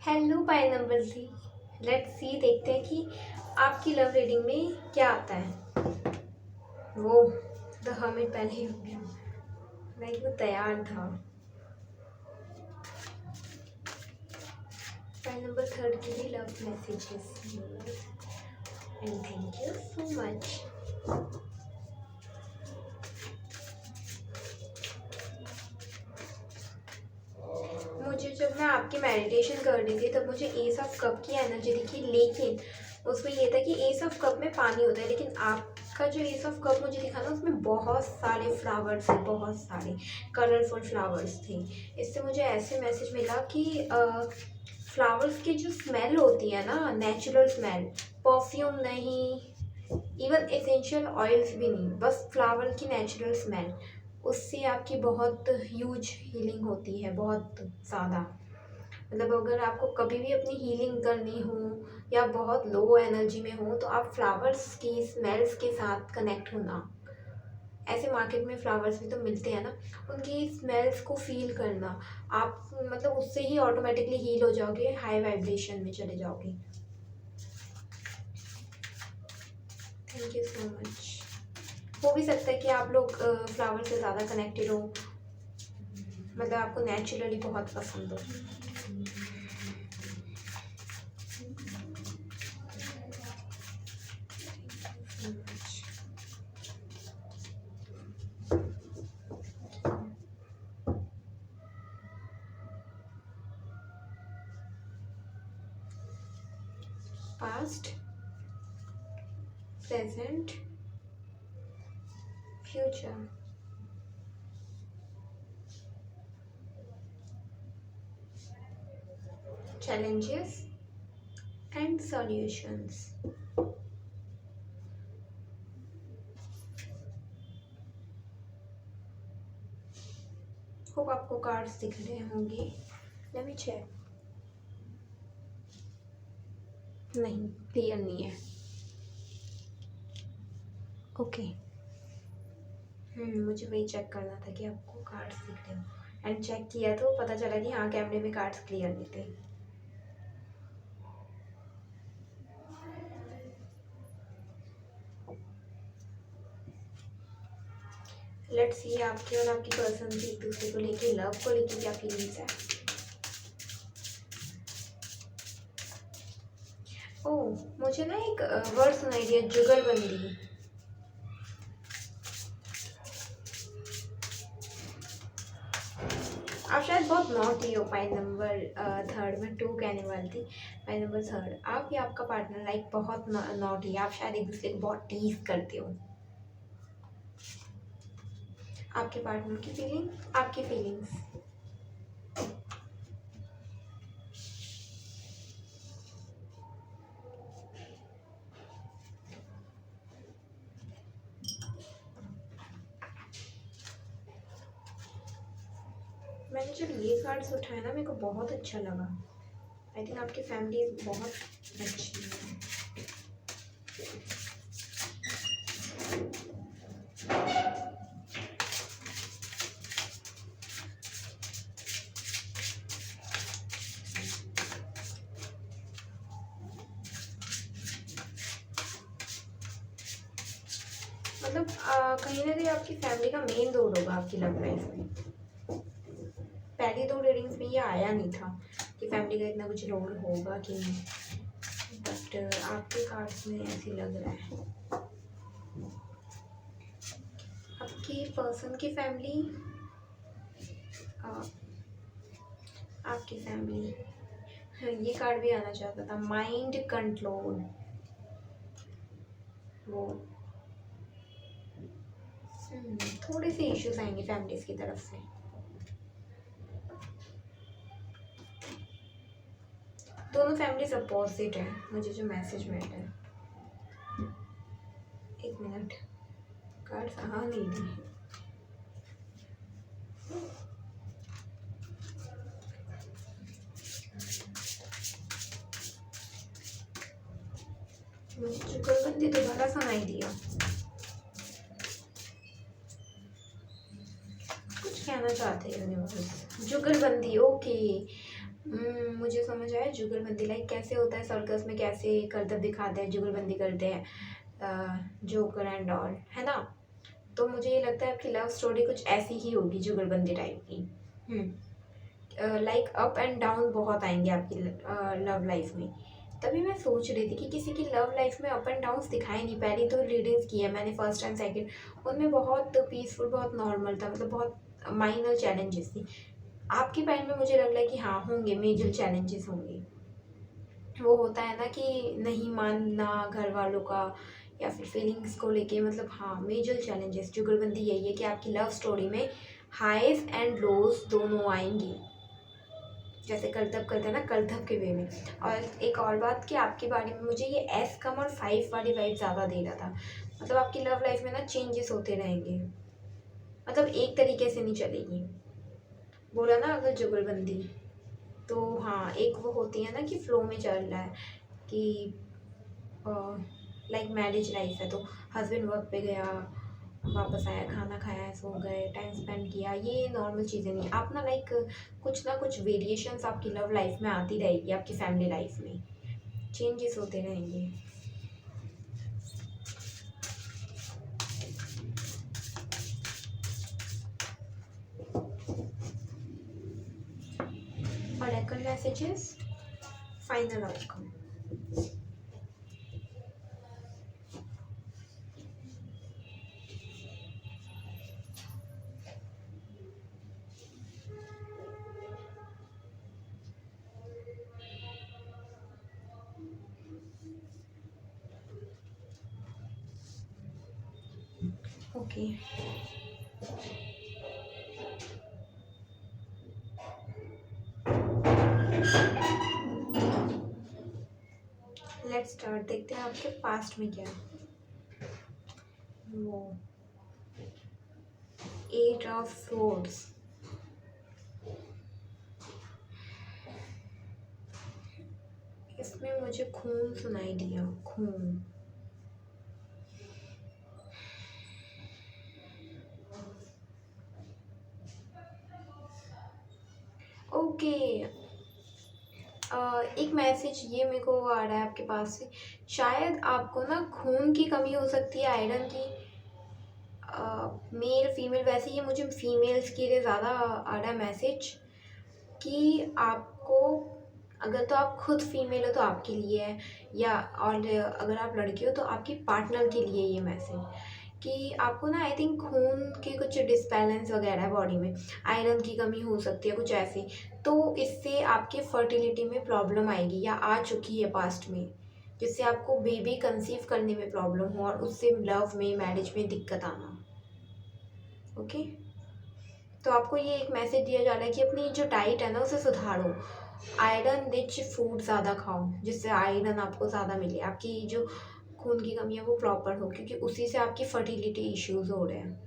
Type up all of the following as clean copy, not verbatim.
Hello pile number 3। Let's see, देखते हैं कि आपकी लव रीडिंग में क्या आता है। वो द हर्मिट पहले ही हो गया, लाइक वो तैयार था। पाइल नंबर 3 के लिए love messages and thank you so much. मुझे जब मैं आपकी मेडिटेशन कर रही थी तब मुझे एस ऑफ कप की एनर्जी दिखी, लेकिन उसमें ये था कि एस ऑफ कप में पानी होता है, लेकिन आपका जो एस ऑफ कप मुझे दिखा ना उसमें बहुत सारे फ्लावर्स थे, बहुत सारे कलरफुल फ्लावर्स थे। इससे मुझे ऐसे मैसेज मिला कि फ्लावर्स की जो स्मेल होती है ना, नेचुरल स्मेल, परफ्यूम नहीं, इवन एसेंशियल ऑयल्स भी नहीं, बस फ्लावर की नेचुरल स्मेल, उससे आपकी बहुत ह्यूज हीलिंग होती है, बहुत ज़्यादा। मतलब अगर आपको कभी भी अपनी हीलिंग करनी हो या बहुत लो एनर्जी में हो तो आप फ्लावर्स की स्मेल्स के साथ कनेक्ट होना। ऐसे मार्केट में फ्लावर्स भी तो मिलते हैं ना, उनकी स्मेल्स को फील करना। आप मतलब उससे ही ऑटोमेटिकली हील हो जाओगे, हाई वाइब्रेशन में चले जाओगे। Thank you so much. हो भी सकता है कि आप लोग फ्लावर से ज़्यादा कनेक्टेड हो, मतलब आपको नेचुरली बहुत पसंद हो। Past, present, future. challenges and solutions। Hope आपको कार्ड्स दिख रहे होंगे। Let me check. नहीं, क्लियर नहीं है। ओके। मुझे वही चेक करना था कि आपको कार्ड्स दिख रहे हो, एंड चेक किया तो पता चला कि हाँ, कैमरे में कार्ड्स क्लियर नहीं थे। लेट्स सी आपके और आपकी पर्सन की एक दूसरे को लेके, लव को लेके क्या फीलिंग्स है। ओह, मुझे ना एक वर्ड सुनाई दिया, जुगलबंदी। आप शायद बहुत नॉटी हो। पाई नंबर 3 में 2 कहने वाली थी। पाई नंबर 3, आप या आपका पार्टनर लाइक बहुत नॉटी है। आप शायद एक दूसरे को बहुत टीज करते हो। आपके पार्टनर की फीलिंग, आपकी फीलिंग्स। मैंने जब ये कार्ड्स उठाए ना, मेरे को बहुत अच्छा लगा। आई थिंक आपकी फैमिली बहुत अच्छी है। मतलब कहीं ना कहीं आपकी फैमिली का मेन रोल होगा आपकी लव लाइफ में। पहली 2 रीडिंग्स में ये आया नहीं था कि फैमिली का इतना कुछ रोल होगा कि नहीं, बट आपके कार्ड्स में ऐसे लग रहा है। आपकी पर्सन की फैमिली, आपकी फैमिली, ये कार्ड भी आना चाहता था, माइंड कंट्रोल। वो थोड़े से इश्यूज आएंगे फैमिलीज की तरफ से। दोनों फैमिलीज अपोजिट है, मुझे जो मैसेज मिल रहा है। एक मिनट, कार्ड्स आ नहीं रही। मुझे जुगलबंदी दोबारा सुनाई दिया। कुछ कहना चाहते हैं यूनिवर्स। जुगलबंदी, ओके। मुझे समझ आया जुगलबंदी लाइक कैसे होता है सर्कस में, कैसे करतब दिखाते हैं, जुगलबंदी करते हैं जोकर एंड ऑल, है ना। तो मुझे ये लगता है आपकी लव स्टोरी कुछ ऐसी ही होगी जुगलबंदी टाइप की। लाइक अप एंड डाउन बहुत आएंगे आपकी लव लाइफ में। तभी मैं सोच रही थी कि किसी की लव लाइफ में अप एंड डाउन्स दिखाई नहीं, पहली तो रीडिंग्स की है मैंने फर्स्ट एंड सेकंड, उनमें बहुत पीसफुल बहुत नॉर्मल था, मतलब बहुत माइनर चैलेंजेस थी। आपकी पाइंड में मुझे लग रहा है कि हाँ होंगे, मेजर चैलेंजेस होंगे। वो होता है ना कि नहीं मानना घर वालों का या फिर फीलिंग्स को लेके, मतलब हाँ मेजर चैलेंजेस जुगलबंदी यही है कि आपकी लव स्टोरी में हाइज एंड लोज दोनों आएंगी, जैसे करतब करते हैं ना, करतब के वे में। और एक और बात कि आपके बारे में मुझे ये एस कम और 5 वाली वाइब ज़्यादा दे रहा था, मतलब आपकी लव लाइफ में ना चेंजेस होते रहेंगे, मतलब एक तरीके से नहीं चलेगी। बोला ना अगर जुगलबंदी, तो हाँ एक वो होती है ना कि फ्लो में चल रहा है कि लाइक मैरिज लाइफ है तो हस्बैंड वर्क पे गया, वापस आया, खाना खाया, सो गए, टाइम स्पेंड किया, ये नॉर्मल चीज़ें नहीं। आप कुछ ना कुछ वेरिएशंस आपकी लव लाइफ में आती रहेगी, आपकी फैमिली लाइफ में चेंजेस होते रहेंगे। Oracle messages, final outcome. Okay. Let's start, देखते हैं आपके पास्ट में क्या है। वो 8 ऑफ सोर्ड्स, इसमें मुझे खून सुनाई दिया, खून। ओके एक मैसेज ये मेरे को आ रहा है आपके पास से, शायद आपको ना खून की कमी हो सकती है, आयरन की। मेल फीमेल, वैसे ये मुझे फीमेल्स के लिए ज़्यादा आ रहा है मैसेज कि आपको, अगर तो आप खुद फीमेल हो तो आपके लिए है, या और अगर आप लड़की हो तो आपकी पार्टनर के लिए ये मैसेज कि आपको ना आई थिंक खून के कुछ डिसबैलेंस वगैरह है बॉडी में, आयरन की कमी हो सकती है कुछ ऐसी, तो इससे आपके फर्टिलिटी में प्रॉब्लम आएगी या आ चुकी है पास्ट में, जिससे आपको बेबी कंसीव करने में प्रॉब्लम हो और उससे लव में मैरिज में दिक्कत आना। ओके तो आपको ये एक मैसेज दिया जा रहा है कि अपनी जो डाइट है ना उसे सुधारो, आयरन रिच फूड ज़्यादा खाओ जिससे आयरन आपको ज़्यादा मिले, आपकी जो खून की कमी है वो प्रॉपर हो, क्योंकि उसी से आपकी फर्टिलिटी इश्यूज हो रहे हैं।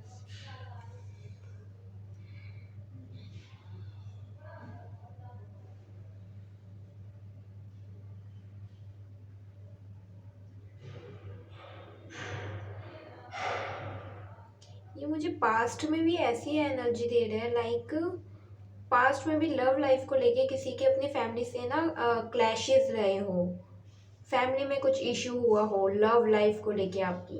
ये मुझे पास्ट में भी ऐसी एनर्जी दे रहे हैं, लाइक पास्ट में भी लव लाइफ को लेके किसी के अपनी फैमिली से ना क्लैशेस रहे हो, फैमिली में कुछ इश्यू हुआ हो लव लाइफ को लेके आपकी,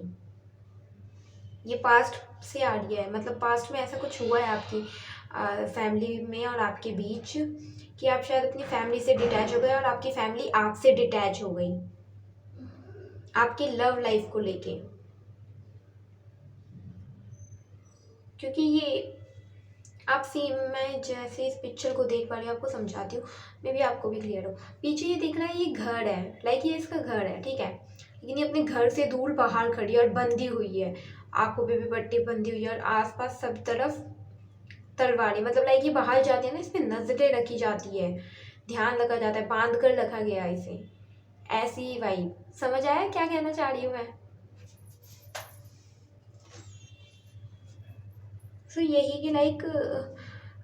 ये पास्ट से आ रही है, मतलब पास्ट में ऐसा कुछ हुआ है आपकी फैमिली में और आपके बीच कि आप शायद अपनी फैमिली से डिटैच हो गए और आपकी फैमिली आपसे डिटैच हो गई आपकी लव लाइफ को लेके, क्योंकि ये आप सी, मैं जैसे इस पिक्चर को देख पा रही हूँ आपको समझाती हूँ, मे भी आपको भी क्लियर हो। पीछे ये दिख रहा है ये घर है, लाइक ये इसका घर है, ठीक है, लेकिन ये अपने घर से दूर बाहर खड़ी है और बंधी हुई है, आंखों पे भी पट्टी बंधी हुई है और आसपास सब तरफ तलवारें, मतलब लाइक ये बाहर जाती है ना, इसमें नजरें रखी जाती है, ध्यान रखा जाता है, बांध कर रखा गया है इसे, ऐसी वाइब। समझ आया क्या कहना चाह रही हूँ मैं? सो यही कि लाइक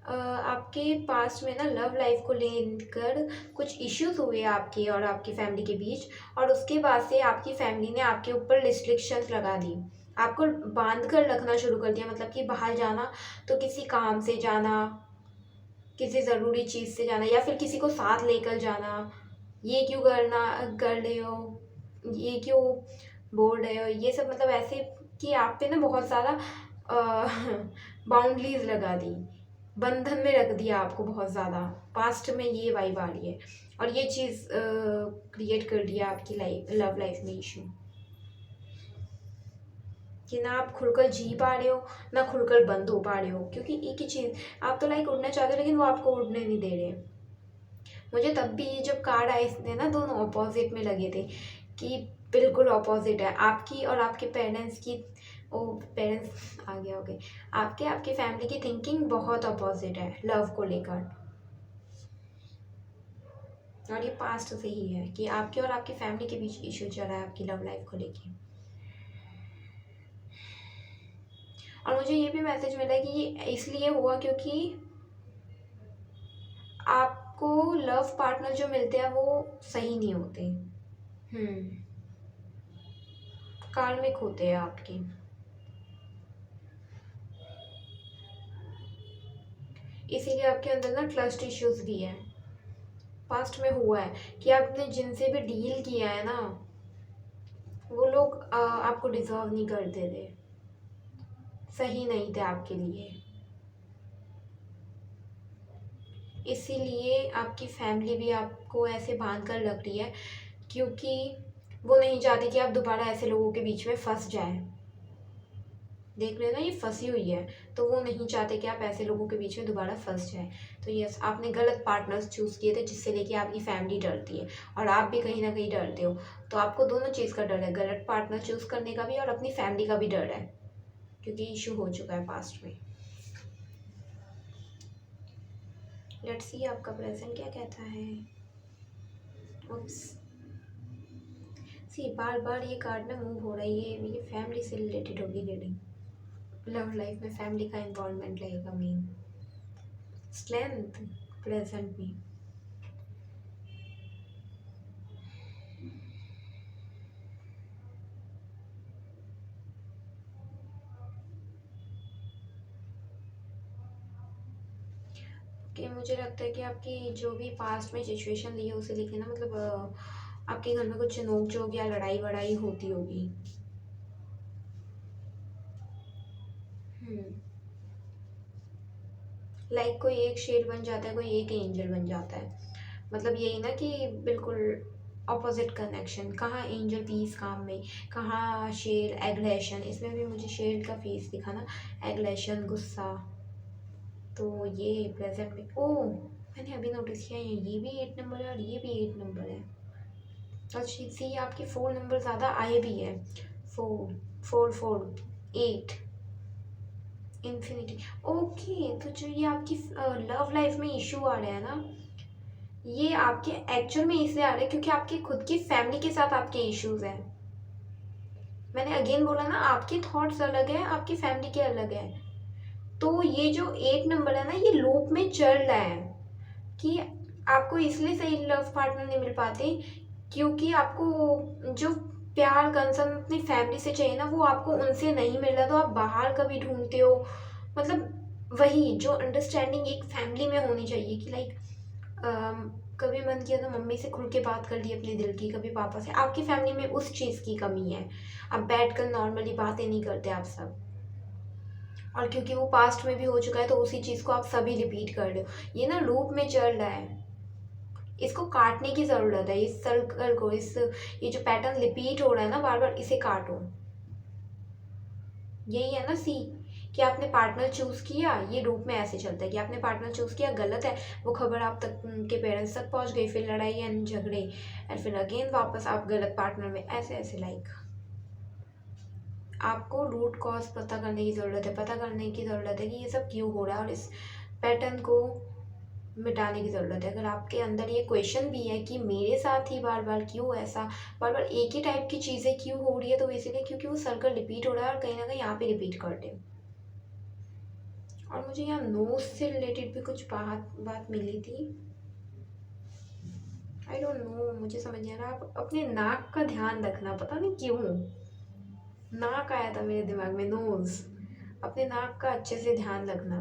आपके पास्ट में ना लव लाइफ को लेकर कुछ इश्यूज हुए आपके और आपकी फैमिली के बीच, और उसके बाद से आपकी फैमिली ने आपके ऊपर रिस्ट्रिक्शंस लगा दी, आपको बांध कर रखना शुरू कर दिया, मतलब कि बाहर जाना तो किसी काम से जाना, किसी ज़रूरी चीज़ से जाना या फिर किसी को साथ लेकर जाना, ये क्यों करना कर रहे हो, ये क्यों बोल रहे हो, ये सब मतलब ऐसे कि आप पे ना बहुत ज़्यादा बाउंड्रीज लगा दी, बंधन में रख दिया आपको बहुत ज़्यादा। पास्ट में ये वाइब आ रही है और ये चीज़ क्रिएट कर दिया आपकी लाइफ लव लाइफ में इशू कि ना आप खुलकर जी पा रहे हो ना खुलकर बंद हो पा रहे हो, क्योंकि एक ही चीज़ आप तो लाइक उड़ना चाहते हो लेकिन वो आपको उड़ने नहीं दे रहे। मुझे तब भी ये जब कार्ड आए थे ना दोनों अपोजिट में लगे थे कि बिल्कुल अपोजिट है आपकी और आपके पेरेंट्स की। ओ पेरेंट्स आ गया, ओके। आपके आपके फैमिली की थिंकिंग बहुत अपोजिट है लव को लेकर, और ये पास्ट से ही है कि आपके और आपकी फैमिली के बीच इशू चल रहा है आपकी लव लाइफ को लेके। और मुझे ये भी मैसेज मिला कि ये इसलिए हुआ क्योंकि आपको लव पार्टनर जो मिलते हैं वो सही नहीं होते, कार्मिक होते हैं आपके। इसीलिए आपके अंदर ना ट्रस्ट इश्यूज भी है, पास्ट में हुआ है कि आपने जिनसे भी डील किया है ना वो लोग आपको डिजर्व नहीं करते थे, सही नहीं थे आपके लिए। इसीलिए आपकी फैमिली भी आपको ऐसे बांध कर रख रही है क्योंकि वो नहीं चाहती कि आप दोबारा ऐसे लोगों के बीच में फंस जाएं। देख रहे हो ना ये फंसी हुई है, तो वो नहीं चाहते कि आप ऐसे लोगों के बीच में दोबारा फंस जाएं। तो यस, आपने गलत पार्टनर्स चूज़ किए थे जिससे लेके आपकी फैमिली डरती है और आप भी कहीं ना कहीं डरते हो। तो आपको दोनों चीज़ का डर है, गलत पार्टनर चूज़ करने का भी और अपनी फैमिली का भी डर है क्योंकि इशू हो चुका है पास्ट में। लेट्स सी आपका प्रेजेंट क्या कहता है। उप्स, सी बार बार ये कार्ड ना मूव हो रहा है, ये फैमिली से रिलेटेड होगी रीडिंग। लव लाइफ में फैमिली का इन्वॉल्वमेंट रहेगा मेन। स्ट्रेंथ प्रेजेंट में। कि मुझे लगता है कि आपकी जो भी पास्ट में सिचुएशन ली है उसे लेके ना मतलब आपके घर में कुछ नोक झोंक या लड़ाई वड़ाई होती होगी। लाइक कोई एक शेर बन जाता है, कोई एक एंजल बन जाता है। मतलब यही ना कि बिल्कुल ऑपोजिट कनेक्शन। कहाँ एंजल पीस काम में, कहाँ शेर एग्रेशन। इसमें भी मुझे शेर का फेस दिखा ना, एग्रेशन गुस्सा। तो ये प्रेजेंट में मैंने अभी नोटिस किया है ये भी 8 नंबर है और ये भी 8 नंबर है। और सी आपके 4 नंबर ज़्यादा आए भी है, 4 4 4 8 इन्फिनिटी। ओके, तो जो ये आपकी लव लाइफ में इशू आ रहा है ना, ये आपके एक्चुअल में इसलिए आ रहे हैं क्योंकि आपकी खुद की फैमिली के साथ आपके इश्यूज हैं। मैंने अगेन बोला ना, आपके थॉट्स अलग है, आपकी फैमिली के अलग है। तो ये जो 8 नंबर है ना, ये लूप में चल रहा है कि आपको इसलिए सही लव पार्टनर नहीं मिल पाते क्योंकि आपको जो प्यार कंसर्न अपनी फैमिली से चाहिए ना वो आपको उनसे नहीं मिल रहा, तो आप बाहर कभी ढूंढते हो। मतलब वही जो अंडरस्टैंडिंग एक फैमिली में होनी चाहिए कि लाइक कभी मन किया तो मम्मी से खुल के बात कर ली अपने दिल की, कभी पापा से। आपकी फैमिली में उस चीज़ की कमी है, आप बैठ कर नॉर्मली बातें नहीं करते आप सब। और क्योंकि वो पास्ट में भी हो चुका है तो उसी चीज़ को आप सभी रिपीट कर रहे हो। ये ना लूप में चल रहा है, इसको काटने की ज़रूरत है। इस सर्कल को, ये जो पैटर्न रिपीट हो रहा है ना बार बार, इसे काटो। यही है ना सी, कि आपने पार्टनर चूज किया। ये लूप में ऐसे चलता है कि आपने पार्टनर चूज किया, गलत है, वो खबर आप तक के पेरेंट्स तक पहुंच गई, फिर लड़ाई एंड झगड़े, और फिर अगेन वापस आप गलत पार्टनर में, ऐसे ऐसे लाइक। आपको रूट कॉज पता करने की ज़रूरत है, पता करने की ज़रूरत है कि ये सब क्यों हो रहा है और इस पैटर्न को मिटाने की ज़रूरत है। अगर आपके अंदर ये क्वेश्चन भी है कि मेरे साथ ही बार बार क्यों ऐसा, बार बार एक ही टाइप की चीज़ें क्यों हो रही है, तो इसीलिए क्योंकि वो सर्कल रिपीट हो रहा है और कहीं ना कहीं यहाँ पे रिपीट करते हैं। और मुझे यहाँ नोज से रिलेटेड भी कुछ बात मिली थी। आई डोंट नो, मुझे समझ नहीं आ रहा। आप अपने नाक का ध्यान रखना, पता नहीं क्यों नाक आया था मेरे दिमाग में, नोज। अपने नाक का अच्छे से ध्यान रखना।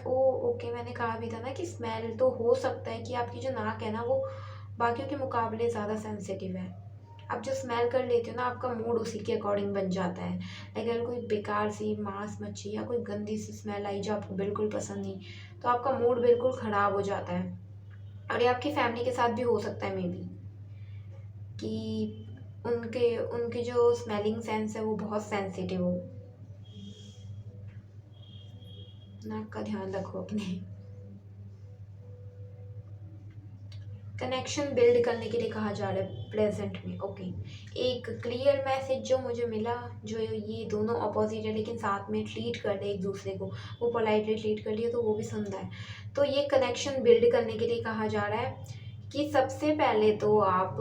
ओ ओके, मैंने कहा भी था ना कि स्मेल तो हो सकता है कि आपकी जो नाक है ना वो बाकियों के मुकाबले ज़्यादा सेंसिटिव है। आप जो स्मेल कर लेते हो ना आपका मूड उसी के अकॉर्डिंग बन जाता है। अगर कोई बेकार सी मांस मच्छी या कोई गंदी सी स्मेल आई जो आपको बिल्कुल पसंद नहीं, तो आपका मूड बिल्कुल ख़राब हो जाता है। और ये आपकी फैमिली के साथ भी हो सकता है मे बी, कि उनके उनकी जो स्मेलिंग सेंस है वो बहुत सेंसिटिव हो। नाक का ध्यान रखो अपने। कनेक्शन बिल्ड करने के लिए कहा जा रहा है प्रेजेंट में। ओके, एक क्लियर मैसेज जो मुझे मिला, जो ये दोनों अपोजिट है लेकिन साथ में ट्रीट कर रहे एक दूसरे को, वो पोलाइटली ट्रीट कर लिया तो वो भी सुंदर है। तो ये कनेक्शन बिल्ड करने के लिए कहा जा रहा है कि सबसे पहले तो आप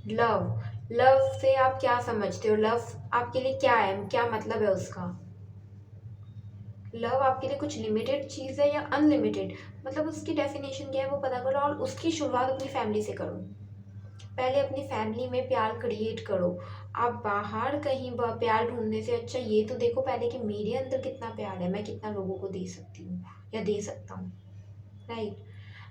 लव, लव से आप क्या समझते हो, लव आपके लिए क्या है, क्या मतलब है उसका। लव आपके लिए कुछ लिमिटेड चीज़ है या अनलिमिटेड, मतलब उसकी डेफिनेशन क्या है वो पता करो और उसकी शुरुआत अपनी फैमिली से करो। पहले अपनी फैमिली में प्यार क्रिएट करो। आप बाहर कहीं प्यार ढूंढने से अच्छा ये तो देखो पहले कि मेरे अंदर कितना प्यार है, मैं कितना लोगों को दे सकती हूँ या दे सकता हूँ। राइट।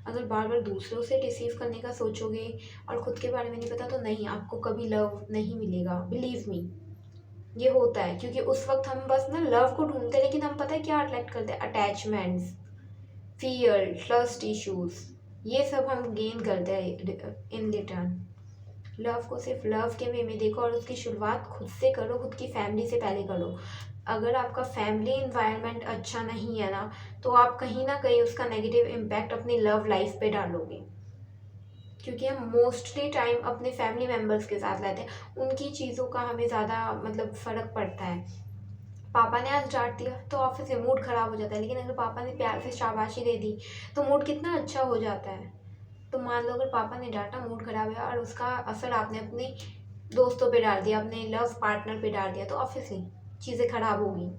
अगर बार बार दूसरों से रिसीव करने का सोचोगे और खुद के बारे में नहीं पता तो नहीं, आपको कभी लव नहीं मिलेगा, बिलीव मी। ये होता है क्योंकि उस वक्त हम बस ना लव को ढूंढते हैं, लेकिन हम पता है क्या अट्रैक्ट करते हैं, अटैचमेंट्स, फियर, ट्रस्ट इश्यूज, ये सब हम गेन करते हैं इन रिटर्न। लव को सिर्फ लव के वे में देखो और उसकी शुरुआत खुद से करो, खुद की फैमिली से पहले करो। अगर आपका फैमिली इन्वायरमेंट अच्छा नहीं है ना, तो आप कहीं ना कहीं उसका नेगेटिव इम्पैक्ट अपनी लव लाइफ पे डालोगे, क्योंकि हम मोस्टली टाइम अपने फैमिली मेम्बर्स के साथ रहते हैं, उनकी चीज़ों का हमें ज़्यादा मतलब फ़र्क पड़ता है। पापा ने आज डांट दिया तो ऑफिस में मूड ख़राब हो जाता है, लेकिन अगर पापा ने प्यार से शाबाशी दे दी तो मूड कितना अच्छा हो जाता है। तो मान लो अगर पापा ने डांटा, मूड ख़राब है और उसका असर आपने अपने दोस्तों पे डाल दिया, अपने लव पार्टनर पे डाल दिया, तो ऑब्वियसली चीज़ें ख़राब होगी।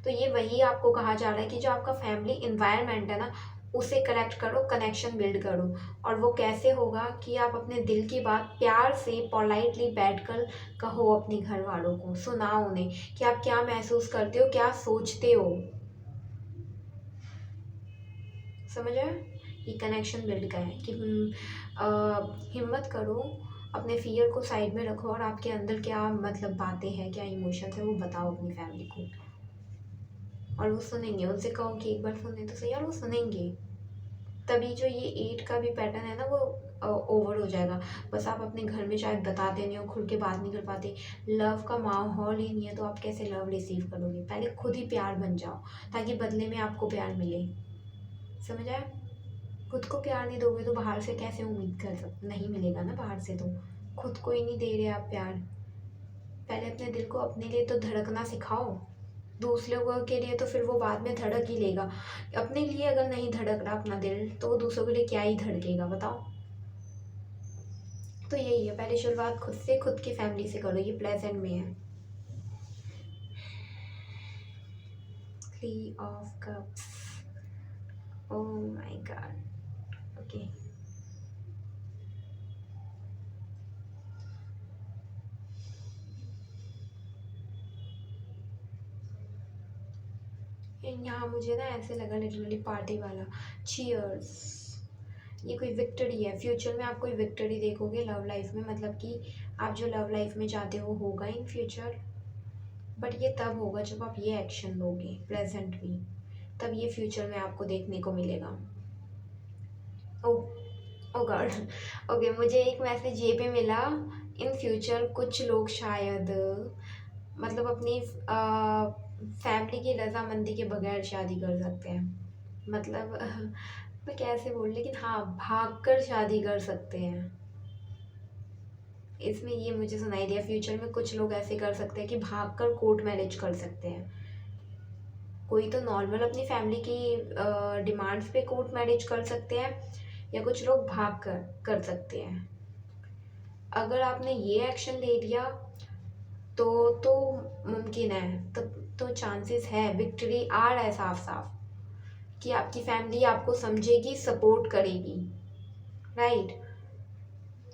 तो ये वही आपको कहा जा रहा है कि जो आपका फैमिली इन्वायरमेंट है ना, उसे कलेक्ट करो, कनेक्शन बिल्ड करो। और वो कैसे होगा कि आप अपने दिल की बात प्यार से पोलाइटली बैठकर कहो अपने घर वालों को, सुनाओ उन्हें कि आप क्या महसूस करते हो, क्या सोचते हो। समझ आया। ये कनेक्शन बिल्ड का है कि हिम्मत करो, अपने फियर को साइड में रखो और आपके अंदर क्या मतलब बातें हैं, क्या इमोशंस है, वो बताओ अपनी फैमिली को और वो सुनेंगे। उनसे कहो कि एक बार सुने तो सही, और वो सुनेंगे। तभी जो ये 8 का भी पैटर्न है ना वो ओवर हो जाएगा। बस आप अपने घर में शायद बताते नहीं हो, खुल के बात नहीं कर पाते, लव का माहौल ही नहीं है, तो आप कैसे लव रिसीव करोगे। पहले खुद ही प्यार बन जाओ ताकि बदले में आपको प्यार मिले। समझ आया। खुद को प्यार नहीं दोगे तो बाहर से कैसे उम्मीद कर सकते, नहीं मिलेगा ना बाहर से, तो खुद को ही नहीं दे रहे आप प्यार। पहले अपने दिल को अपने लिए तो धड़कना सिखाओ, दूसरों के लिए तो फिर वो बाद में धड़क ही लेगा। अपने लिए अगर नहीं धड़क रहा अपना दिल, तो वो दूसरों के लिए क्या ही धड़केगा बताओ। तो यही है, पहले शुरुआत खुद से, खुद की फैमिली से करो। ये प्लेजेंट में है। 3 of cups. Oh my God. Okay, यहाँ मुझे ना ऐसे लगा लिटरली पार्टी वाला। चीयर्स। ये कोई विक्ट्री है, फ्यूचर में आप कोई विक्ट्री देखोगे लव लाइफ में, मतलब कि आप जो लव लाइफ में चाहते हो होगा इन फ्यूचर। बट ये तब होगा जब आप ये एक्शन लोगे प्रेजेंट में, तब ये फ्यूचर में आपको देखने को मिलेगा। ओ ओ गॉड। ओके, मुझे एक मैसेज ये भी मिला, इन फ्यूचर कुछ लोग शायद मतलब अपनी फैमिली की रजामंदी के बगैर शादी कर सकते हैं। मतलब मैं कैसे बोल, लेकिन हाँ भाग कर शादी कर सकते हैं। इसमें ये मुझे सुनाई दिया, फ्यूचर में कुछ लोग ऐसे कर सकते हैं कि भाग कर कोर्ट मैरिज कर सकते हैं। कोई तो नॉर्मल अपनी फैमिली की डिमांड्स पे कोर्ट मैरिज कर सकते हैं, या कुछ लोग भाग कर सकते हैं। अगर आपने ये एक्शन ले लिया तो मुमकिन है, तो चांसेस है, विक्ट्री आ रहा है साफ साफ कि आपकी फैमिली आपको समझेगी, सपोर्ट करेगी। राइट।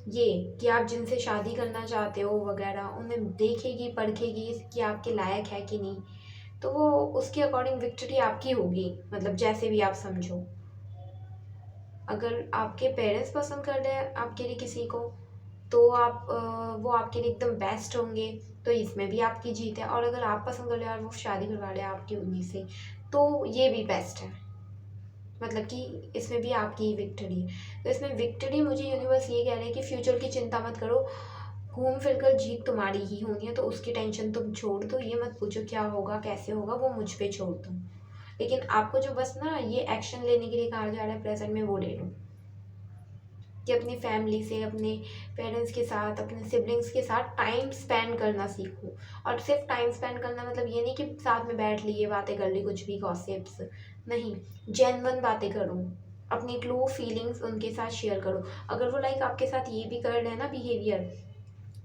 ये कि आप जिनसे शादी करना चाहते हो वगैरह, उन्हें देखेगी, परखेगी कि आपके लायक है कि नहीं, तो वो उसके अकॉर्डिंग विक्ट्री आपकी होगी, मतलब जैसे भी आप समझो। अगर आपके पेरेंट्स पसंद कर रहे हैं आपके लिए किसी को, तो आप वो आपके लिए एकदम बेस्ट होंगे, तो इसमें भी आपकी जीत है। और अगर आप पसंद कर रहे हैं और वो शादी करवा रहे हैं आपकी उम्मीद से, तो ये भी बेस्ट है, मतलब कि इसमें भी आपकी ही विक्ट्री है। तो इसमें विक्ट्री मुझे यूनिवर्स ये कह रहे हैं कि फ्यूचर की चिंता मत करो, घूम फिर कर जीत तुम्हारी ही होनी है, तो उसकी टेंशन तुम छोड़ दो, ये मत पूछो क्या होगा कैसे होगा, वो मुझ पे छोड़ दो। लेकिन आपको जो बस ना ये एक्शन लेने के लिए कहा जा रहा है प्रेजेंट में, वो ले लो कि अपनी फैमिली से, अपने पेरेंट्स के साथ, अपने सिबलिंग्स के साथ टाइम स्पेंड करना सीखो। और सिर्फ टाइम स्पेंड करना मतलब ये नहीं कि साथ में बैठ लिए बातें कर ली, कुछ भी गॉसिप्स नहीं, जेन्युइन बातें करो, अपनी ट्रू फीलिंग्स उनके साथ शेयर करो। अगर वो लाइक आपके साथ ये भी कर रहे हैं ना बिहेवियर,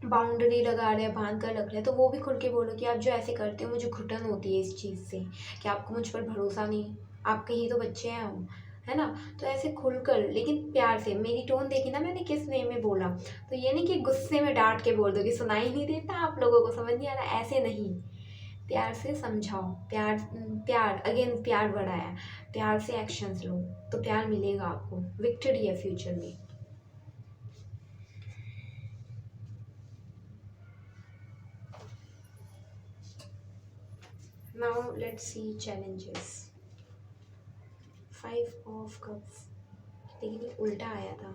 बाउंड्री लगा रहे हैं, बांध कर रख रहे हैं, तो वो भी खुल के बोलो कि आप जो ऐसे करते हो मुझे घुटन होती है इस चीज़ से, कि आपको मुझ पर भरोसा नहीं, आपके ही तो बच्चे हैं हम, है ना। तो ऐसे खुलकर लेकिन प्यार से, मेरी टोन देखी ना मैंने किस वे में बोला, तो ये नहीं कि गुस्से में डांट के बोल दो कि सुनाई नहीं देता आप लोगों को, समझ नहीं आ रहा, ऐसे नहीं। प्यार से समझाओ, प्यार, प्यार अगेन प्यार बड़ा है, प्यार से एक्शंस लो, तो प्यार मिलेगा आपको, विक्ट्री है फ्यूचर में। Now let's see challenges. 5 of cups, लेकिन ये उल्टा आया था।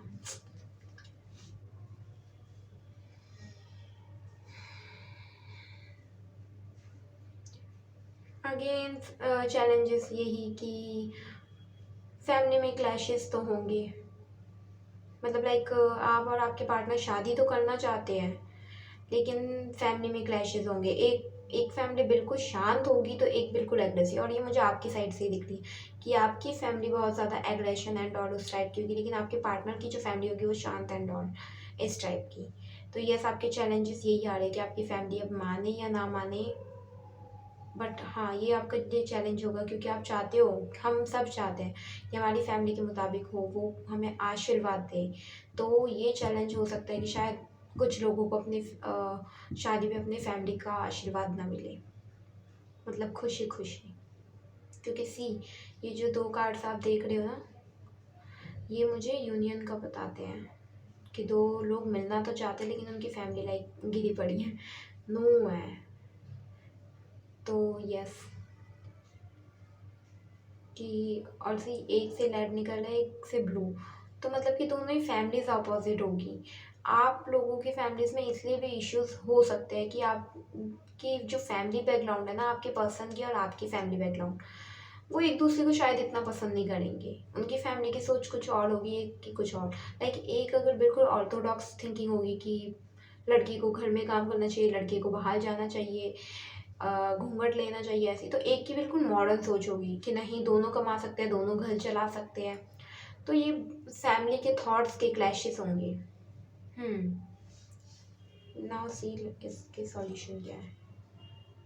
अगेन चैलेंजेस यही कि फैमिली में क्लैशेस तो होंगे, मतलब लाइक आप और आपके पार्टनर शादी तो करना चाहते हैं, लेकिन फैमिली में क्लैशेस होंगे। एक एक फैमिली बिल्कुल शांत होगी तो एक बिल्कुल एग्रेसिव, और ये मुझे आपकी साइड से ही दिख रही कि आपकी फैमिली बहुत ज़्यादा एग्रेशन एंड और उस टाइप की होगी, लेकिन आपके पार्टनर की जो फैमिली होगी वो शांत एंड और इस टाइप की। तो यस, आपके चैलेंजेस यही आ रहे हैं कि आपकी फैमिली अब माने या ना माने, बट हाँ ये आपका ये चैलेंज होगा, क्योंकि आप चाहते हो, हम सब चाहते हैं कि हमारी फैमिली के मुताबिक हो, वो हमें आशीर्वाद दे। तो ये चैलेंज हो सकता है कि शायद कुछ लोगों को अपनी शादी में अपने फैमिली का आशीर्वाद ना मिले, मतलब खुशी खुशी। क्योंकि सी, ये जो 2 कार्ड्स आप देख रहे हो ना, ये मुझे यूनियन का बताते हैं कि 2 लोग मिलना तो चाहते हैं, लेकिन उनकी फैमिली लाइक गिरी पड़ी है, नो है। तो यस, कि और सी एक से रेड निकल है, एक से ब्लू, तो मतलब कि दोनों ही फैमिलीज अपोजिट होगी। आप लोगों की फैमिलीज में इसलिए भी इश्यूज हो सकते हैं कि आप की जो फैमिली बैकग्राउंड है ना, आपके पर्सन की और आपकी फैमिली बैकग्राउंड, वो एक दूसरे को शायद इतना पसंद नहीं करेंगे। उनकी फैमिली की सोच कुछ और होगी, एक की कुछ और। लाइक एक अगर बिल्कुल ऑर्थोडॉक्स थिंकिंग होगी कि लड़की को घर में काम करना चाहिए, लड़के को बाहर जाना चाहिए, घूंघट लेना चाहिए, ऐसी। तो एक की बिल्कुल मॉडर्न सोच होगी कि नहीं, दोनों कमा सकते हैं, दोनों घर चला सकते हैं। तो ये फैमिली के थॉट्स के क्लैशेस होंगे। नाउ सी इसके सॉल्यूशन क्या है।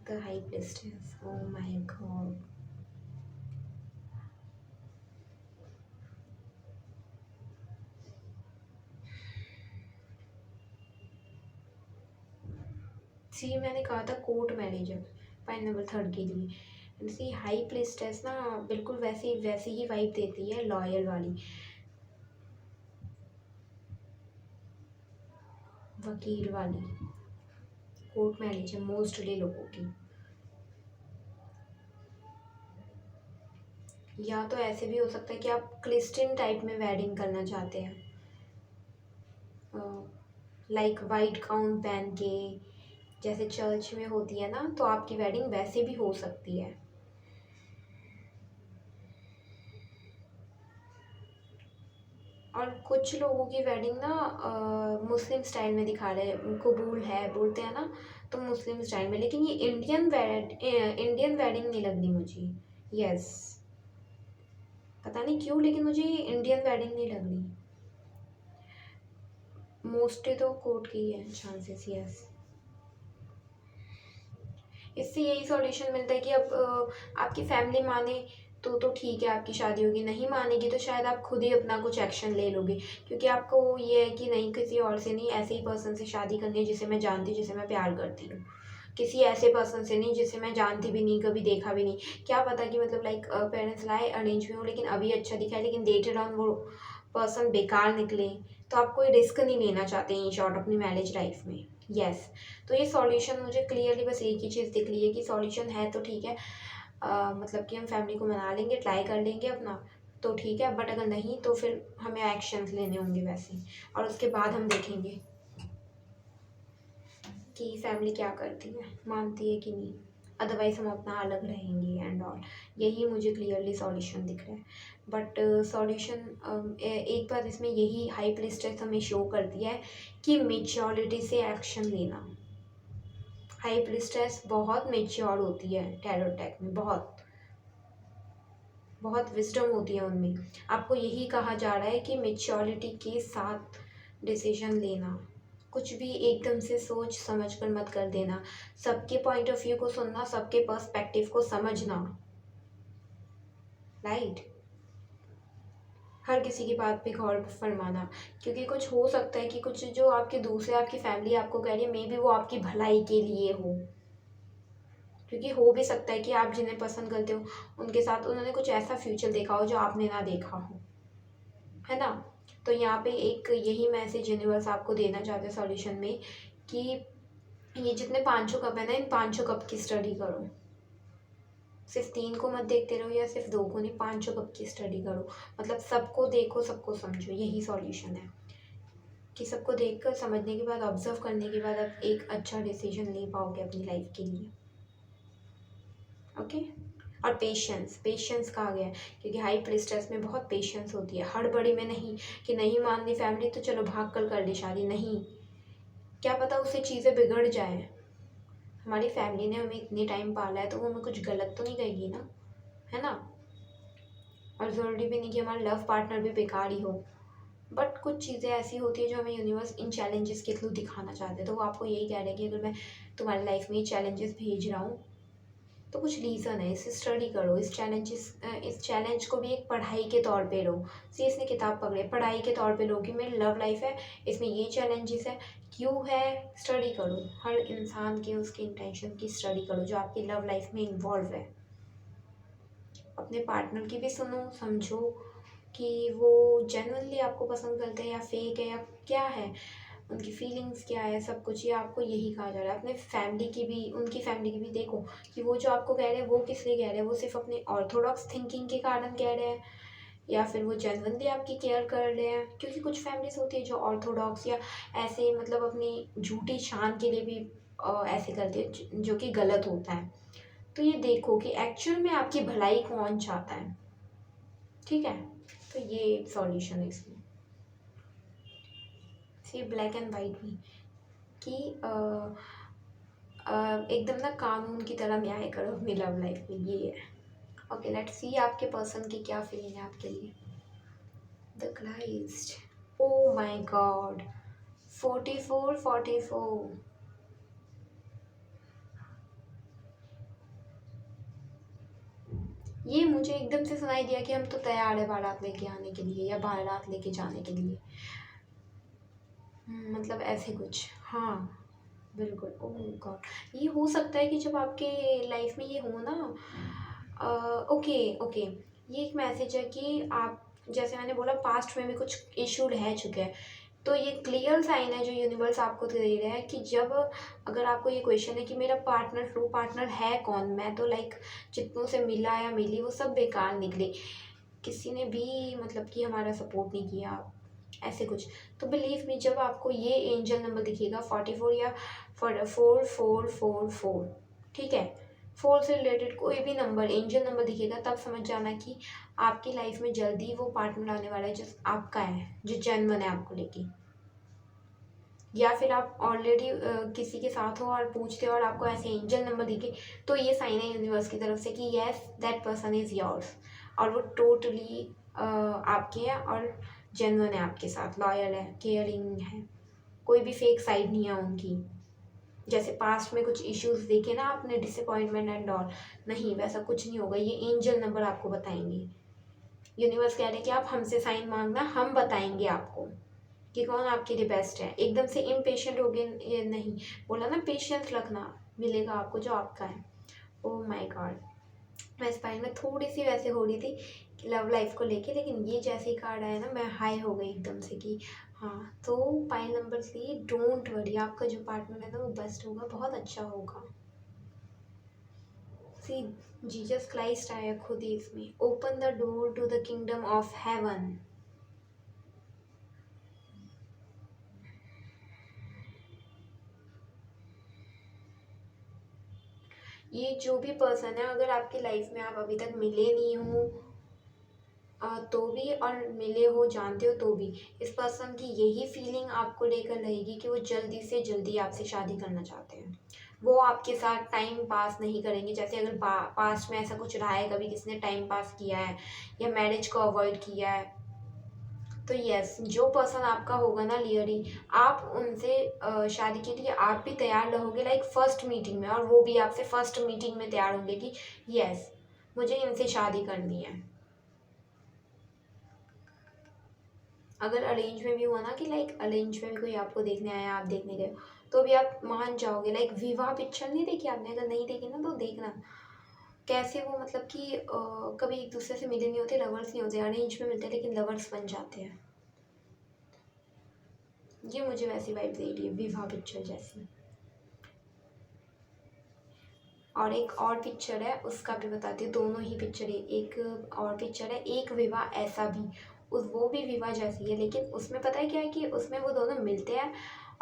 The high priestess, oh my god. See मैंने कहा था कोर्ट मैरिज है पॉइंट नंबर 3 के लिए। सी हाई प्रिस्टेस ना बिल्कुल वैसी वैसी ही वाइब देती है, लॉयल वाली, वकील वाली। कोर्ट मैरिज है मोस्टली लोगों की, या तो ऐसे भी हो सकता है कि आप क्रिश्चियन टाइप में वेडिंग करना चाहते हैं, लाइक वाइट गाउन पहन के जैसे चर्च में होती है ना, तो आपकी वेडिंग वैसे भी हो सकती है। और कुछ लोगों की वेडिंग ना मुस्लिम स्टाइल में दिखा रहे हैं, कबूल है बोलते हैं ना, तो मुस्लिम स्टाइल में। लेकिन ये इंडियन वेडिंग नहीं लग रही मुझे। यस, पता नहीं क्यों, लेकिन मुझे ये इंडियन वेडिंग नहीं लग रही। मोस्टली तो कोर्ट की ही है चांसेस। यस, इससे यही सॉल्यूशन मिलता है कि अब आपकी फैमिली माने तो ठीक है, आपकी शादी होगी, नहीं मानेगी तो शायद आप खुद ही अपना कुछ एक्शन ले लोगे, क्योंकि आपको ये है कि नहीं, किसी और से नहीं, ऐसे ही पर्सन से शादी करनी है जिसे मैं जानती हूँ, जिसे मैं प्यार करती हूँ। किसी ऐसे पर्सन से नहीं जिसे मैं जानती भी नहीं, कभी देखा भी नहीं। क्या पता कि मतलब लाइक पेरेंट्स लाए अरेंज में हो, लेकिन अभी अच्छा दिखा है, लेकिन लेटर ऑन वो पर्सन बेकार निकले। तो आप कोई रिस्क नहीं लेना चाहते इन शॉर्ट अपनी मैरिज लाइफ में। यस। तो ये सॉल्यूशन मुझे क्लियरली बस एक ही चीज़ दिख रही है कि सॉल्यूशन है तो ठीक है, मतलब कि हम फैमिली को मना लेंगे, ट्राई कर लेंगे अपना, तो ठीक है, बट अगर नहीं तो फिर हमें एक्शंस लेने होंगे वैसे ही, और उसके बाद हम देखेंगे कि फैमिली क्या करती है, मानती है कि नहीं। अदरवाइज हम अपना अलग रहेंगे एंड ऑल। यही मुझे क्लियरली सॉल्यूशन दिख रहा है। बट सॉल्यूशन एक बात इसमें यही हाई प्रीस्टेस हमें शो करती है कि मेच्योरिटी से एक्शन लेना। हाई प्रीस्टेस बहुत मेच्योर होती है टैरो डेक में, बहुत बहुत विजडम होती है उनमें। आपको यही कहा जा रहा है कि मेच्योरिटी के साथ डिसीजन लेना, कुछ भी एकदम से सोच समझ कर मत कर देना, सबके पॉइंट ऑफ व्यू को सुनना, सबके पर्सपेक्टिव को समझना, राइट। हर किसी की बात पे गौर फरमाना, क्योंकि कुछ हो सकता है कि कुछ जो आपके दूसरे आपकी फैमिली आपको कह रही है, मे बी वो आपकी भलाई के लिए हो। क्योंकि हो भी सकता है कि आप जिन्हें पसंद करते हो उनके साथ उन्होंने कुछ ऐसा फ्यूचर देखा हो जो आपने ना देखा हो, है ना। तो यहाँ पे एक यही मैसेज यूनिवर्स आपको देना चाहते हैं सॉल्यूशन में कि ये जितने पाँचों कप है ना, इन पाँचों कप की स्टडी करो। सिर्फ 3 को मत देखते रहो या सिर्फ 2 को नहीं, पाँचों कप की स्टडी करो। मतलब सबको देखो, सबको समझो, यही सॉल्यूशन है कि सबको देखकर समझने के बाद, ऑब्जर्व करने के बाद आप एक अच्छा डिसीजन ले पाओगे अपनी लाइफ के लिए। ओके। और पेशेंस, पेशेंस कहा गया है क्योंकि हाई प्रीस्टेस में बहुत पेशेंस होती है। हड़बड़ी में नहीं कि नहीं मान ली फैमिली तो चलो भाग कर ली शादी, नहीं। क्या पता उससे चीज़ें बिगड़ जाए। हमारी फैमिली ने हमें इतने टाइम पाला है तो वो हमें कुछ गलत तो नहीं कहेगी ना, है ना। और ज़रूरी भी नहीं कि हमारा लव पार्टनर भी बेकार ही हो, बट कुछ चीज़ें ऐसी होती है जो हमें यूनिवर्स इन चैलेंजेस के थ्रू दिखाना चाहते हैं। तो वो आपको यही कह रहे हैं कि अगर मैं तुम्हारी लाइफ में ये चैलेंजेस भेज रहा हूँ तो कुछ रीज़न है, इसे स्टडी करो। इस चैलेंज को भी एक पढ़ाई के तौर पे लो। सीरियसली किताब पकड़े, पढ़ाई के तौर पे लो कि मेरी लव लाइफ है, इसमें ये चैलेंजेस है, क्यों है, स्टडी करो। हर इंसान के उसके इंटेंशन की स्टडी करो जो आपकी लव लाइफ में इन्वॉल्व है। अपने पार्टनर की भी सुनो, समझो कि वो जेन्युइनली आपको पसंद करते हैं या फेक है या क्या है, उनकी फीलिंग्स क्या है, सब कुछ ये आपको यही कहा जा रहा है। अपने फैमिली की भी, उनकी फैमिली की भी देखो कि वो जो आपको कह रहे हैं वो किस लिए कह रहे हैं। वो सिर्फ अपने ऑर्थोडॉक्स थिंकिंग के कारण कह रहे हैं या फिर वो जेन्युइनली आपकी केयर कर रहे हैं। क्योंकि कुछ फैमिलीज होती है जो ऑर्थोडॉक्स या ऐसे मतलब अपनी झूठी शान के लिए भी ऐसे करती है जो कि गलत होता है। तो ये देखो कि एक्चुअल में आपकी भलाई कौन चाहता है, ठीक है। तो ये सॉल्यूशन है इसमें, सिर्फ ब्लैक एंड वाइट भी कि एकदम ना कानून की तरह न्याय करो अपनी लव लाइफ में, ये है। ओके, लेट्स सी आपके पर्सन की क्या फीलिंग है आपके लिए। The Christ, oh my God, 44 ये मुझे एकदम से सुनाई दिया कि हम तो तैयार है बारात लेके आने के लिए या बारात लेके जाने के लिए। मतलब ऐसे कुछ, हाँ बिल्कुल। ओह गॉड, ये हो सकता है कि जब आपके लाइफ में ये हो ना, ओके ओके, ये एक मैसेज है कि आप, जैसे मैंने बोला पास्ट में भी कुछ इशू रह चुके हैं, तो ये क्लियर साइन है जो यूनिवर्स आपको दे रहा है कि जब, अगर आपको ये क्वेश्चन है कि मेरा पार्टनर, ट्रू पार्टनर है कौन, मैं तो लाइक जितनों से मिला या मिली वो सब बेकार निकले, किसी ने भी मतलब कि हमारा सपोर्ट नहीं किया, ऐसे कुछ। तो बिलीव मी, जब आपको ये एंजल नंबर दिखेगा 44 या 4444, ठीक है, 4 से रिलेटेड कोई भी नंबर, एंजल नंबर दिखेगा, तब समझ जाना कि आपकी लाइफ में जल्दी वो पार्टनर आने वाला है जो आपका है, जो जेन्युइन है आपको लेके। या फिर आप ऑलरेडी किसी के साथ हो और पूछते हो और आपको ऐसे एंजल नंबर दिखे, तो ये साइन है यूनिवर्स की तरफ से कि yes that person is yours, और वो टोटली आपके हैं और जेन्युइन है आपके साथ, लॉयल है, केयरिंग है, कोई भी फेक साइड नहीं है उनकी। जैसे पास्ट में कुछ इश्यूज देखे ना आपने, डिसअपॉइंटमेंट एंड ऑल, नहीं वैसा कुछ नहीं होगा। ये एंजल नंबर आपको बताएंगे। यूनिवर्स कह रहे हैं कि आप हमसे साइन मांगना, हम बताएंगे आपको कि कौन आपके लिए बेस्ट है। एकदम से इम्पेशेंट हो गए नहीं, बोला ना पेशेंस रखना, मिलेगा आपको जो आपका है। ओह माय गॉड, मैं इस पाइल में थोड़ी सी वैसे हो रही थी लव लाइफ को लेके, लेकिन ये जैसे ही कार्ड आया ना मैं हाई हो गई एकदम से कि हाँ। तो पाइल नंबर 3, डोंट वरी, आपका जो पार्टनर है ना वो बेस्ट होगा, बहुत अच्छा होगा। सी, जीसस क्राइस्ट आया खुद ही इसमें, open the door to the kingdom of heaven. ये जो भी पर्सन है, अगर आपकी लाइफ में आप अभी तक मिले नहीं हो तो भी, और मिले हो जानते हो तो भी, इस पर्सन की यही फीलिंग आपको लेकर रहेगी कि वो जल्दी से जल्दी आपसे शादी करना चाहते हैं। वो आपके साथ टाइम पास नहीं करेंगे, जैसे अगर पास्ट में ऐसा कुछ रहा है, कभी किसी ने टाइम पास किया है या मैरिज को अवॉइड किया है, तो यस, जो पर्सन आपका होगा ना लियरी, आप उनसे शादी के लिए आप भी तैयार रहोगे लाइक फर्स्ट मीटिंग में, और वो भी आपसे फर्स्ट मीटिंग में तैयार होंगे कि यस मुझे इनसे शादी करनी है। अगर अरेंज में भी हुआ ना कि लाइक अरेंज में भी कोई आपको देखने आया, आप देखने गए, तो भी आप मान जाओगे। लाइक विवाह पिक्चर नहीं देखी आपने? अगर नहीं देखी ना तो देखना, कैसे वो मतलब कि कभी एक दूसरे से मिले नहीं होते, लवर्स नहीं होते, अरेंज में मिलते हैं लेकिन लवर्स बन जाते हैं। ये मुझे वैसी वाइब दे रही है, विवाह पिक्चर जैसी। और एक और पिक्चर है, उसका भी बताती हूँ, दोनों ही पिक्चर है। एक और पिक्चर है, एक विवाह ऐसा भी, उस वो भी विवाह जैसी है, लेकिन उसमें पता है क्या है कि उसमें वो दोनों मिलते हैं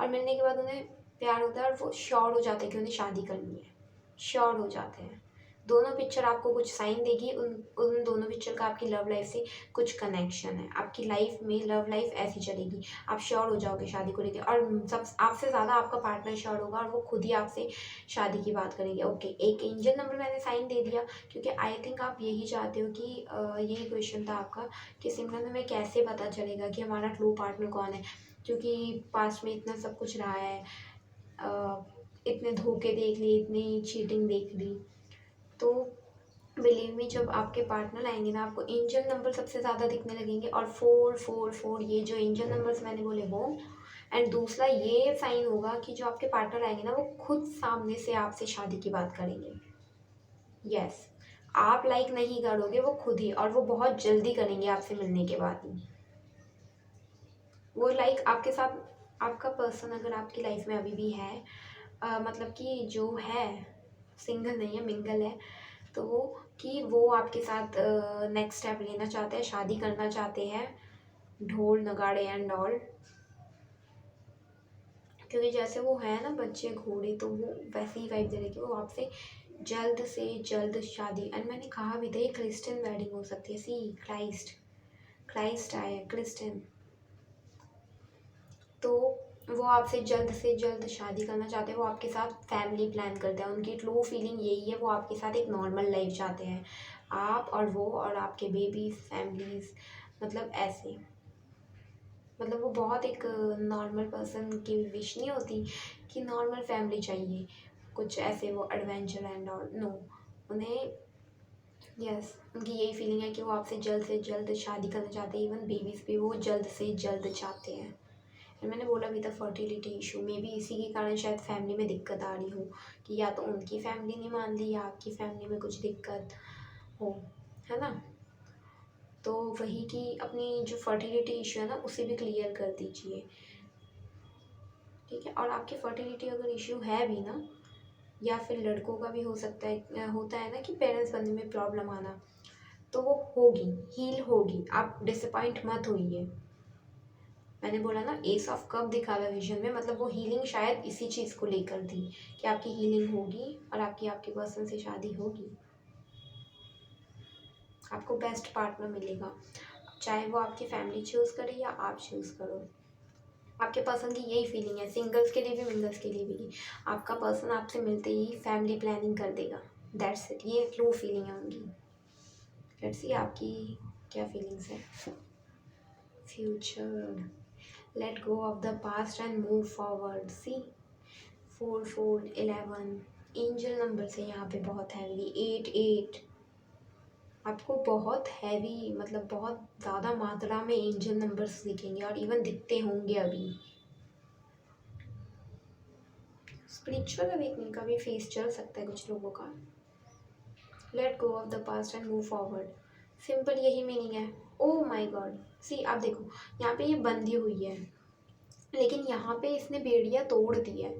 और मिलने के बाद उन्हें प्यार होता है और वो श्योर हो जाते हैं कि उन्हें शादी करनी है, श्योर हो जाते हैं। दोनों पिक्चर आपको कुछ साइन देगी, उन उन दोनों पिक्चर का आपकी लव लाइफ से कुछ कनेक्शन है। आपकी लाइफ में लव लाइफ ऐसी चलेगी, आप श्योर हो जाओगे शादी को लेकर, और सब आपसे ज़्यादा आपका पार्टनर श्योर होगा और वो खुद ही आपसे शादी की बात करेंगे। ओके, एक एंजल नंबर मैंने साइन दे दिया, क्योंकि आई थिंक आप यही चाहते हो कि यही क्वेश्चन था आपका कि सिमरन हमें कैसे पता चलेगा कि हमारा ट्रू पार्टनर कौन है, क्योंकि पास्ट में इतना सब कुछ रहा है, इतने धोखे देख लिए, इतनी चीटिंग देख ली। तो बिलीव मी, जब आपके पार्टनर आएंगे ना, आपको एंजल नंबर सबसे ज़्यादा दिखने लगेंगे, और 4 4 4 ये जो एंजल नंबर्स मैंने बोले वो। एंड दूसरा ये साइन होगा कि जो आपके पार्टनर आएंगे ना, वो खुद सामने से आपसे शादी की बात करेंगे। यस, आप लाइक नहीं करोगे, वो खुद ही, और वो बहुत जल्दी करेंगे आपसे मिलने के बाद ही। वो लाइक आपके साथ, आपका पर्सन अगर आपकी लाइफ में अभी भी है, मतलब कि जो है सिंगल नहीं है, मिंगल है, तो वो कि वो आपके साथ नेक्स्ट स्टेप लेना चाहते हैं, शादी करना चाहते हैं, ढोल नगाड़े एंड ऑल। क्योंकि जैसे वो है ना बच्चे घोड़े, तो वो वैसे ही वाइब दे रहे कि वो आपसे जल्द से जल्द शादी। एंड मैंने कहा भी था ये क्रिश्चियन वेडिंग हो सकती है। सी, क्राइस्ट, क्राइस्ट आए क्रिश्चियन, तो वो आपसे जल्द से जल्द शादी करना चाहते हैं, वो आपके साथ फैमिली प्लान करते हैं। उनकी ट्रू फीलिंग यही है, वो आपके साथ एक नॉर्मल लाइफ चाहते हैं, आप और वो और आपके बेबीज, फैमिलीज, मतलब ऐसे। मतलब वो बहुत एक नॉर्मल पर्सन की विश नहीं होती कि नॉर्मल फैमिली चाहिए, कुछ ऐसे वो एडवेंचर एंड ऑल, नो। उन्हें यस, उनकी यही फीलिंग है कि वो आपसे जल्द से जल्द शादी करना चाहते हैं। इवन बेबीज़ भी वो जल्द से जल्द चाहते हैं। और मैंने बोला भी था फर्टिलिटी इशू में भी इसी के कारण शायद फैमिली में दिक्कत आ रही हो, कि या तो उनकी फैमिली नहीं मान रही या आपकी फैमिली में कुछ दिक्कत हो, है ना। तो वही कि अपनी जो फर्टिलिटी इशू है ना, उसे भी क्लियर कर दीजिए, ठीक है। और आपकी फर्टिलिटी अगर इशू है भी ना, या फिर लड़कों का भी हो सकता है, होता है ना कि पेरेंट्स बनने में प्रॉब्लम आना, तो वो होगी, हील होगी, आप डिसअपॉइंट मत होइए। मैंने बोला ना एस ऑफ कप दिखा था विजन में, मतलब वो हीलिंग शायद इसी चीज़ को लेकर थी कि आपकी हीलिंग होगी और आपके पर्सन से शादी होगी, आपको बेस्ट पार्टनर मिलेगा, चाहे वो आपकी फैमिली चूज़ करे या आप चूज़ करो। आपके पर्सन की यही फीलिंग है, सिंगल्स के लिए भी मिंगल्स के लिए भी, आपका पर्सन आपसे मिलते ही फैमिली प्लानिंग कर देगा, दैट्स इट। ये ट्रू फीलिंग है उनकी। लेट्स सी आपकी क्या फीलिंग्स है। Future, let go of the past and move forward। See, 4 4 11 angel number से यहाँ पे बहुत हैवी, 8 8 आपको बहुत हैवी, मतलब बहुत ज़्यादा मात्रा में एंजल नंबर्स दिखेंगे और इवन दिखते होंगे अभी। स्पिरिचुअल अवेकनिंग का भी फेस चल सकता है कुछ लोगों का। Let go of the past and move forward, simple यही मीनिंग है। ओ माई गॉड, सी आप देखो यहाँ पे ये बंधी हुई है, लेकिन यहाँ पे इसने बेड़ियाँ तोड़ दी है।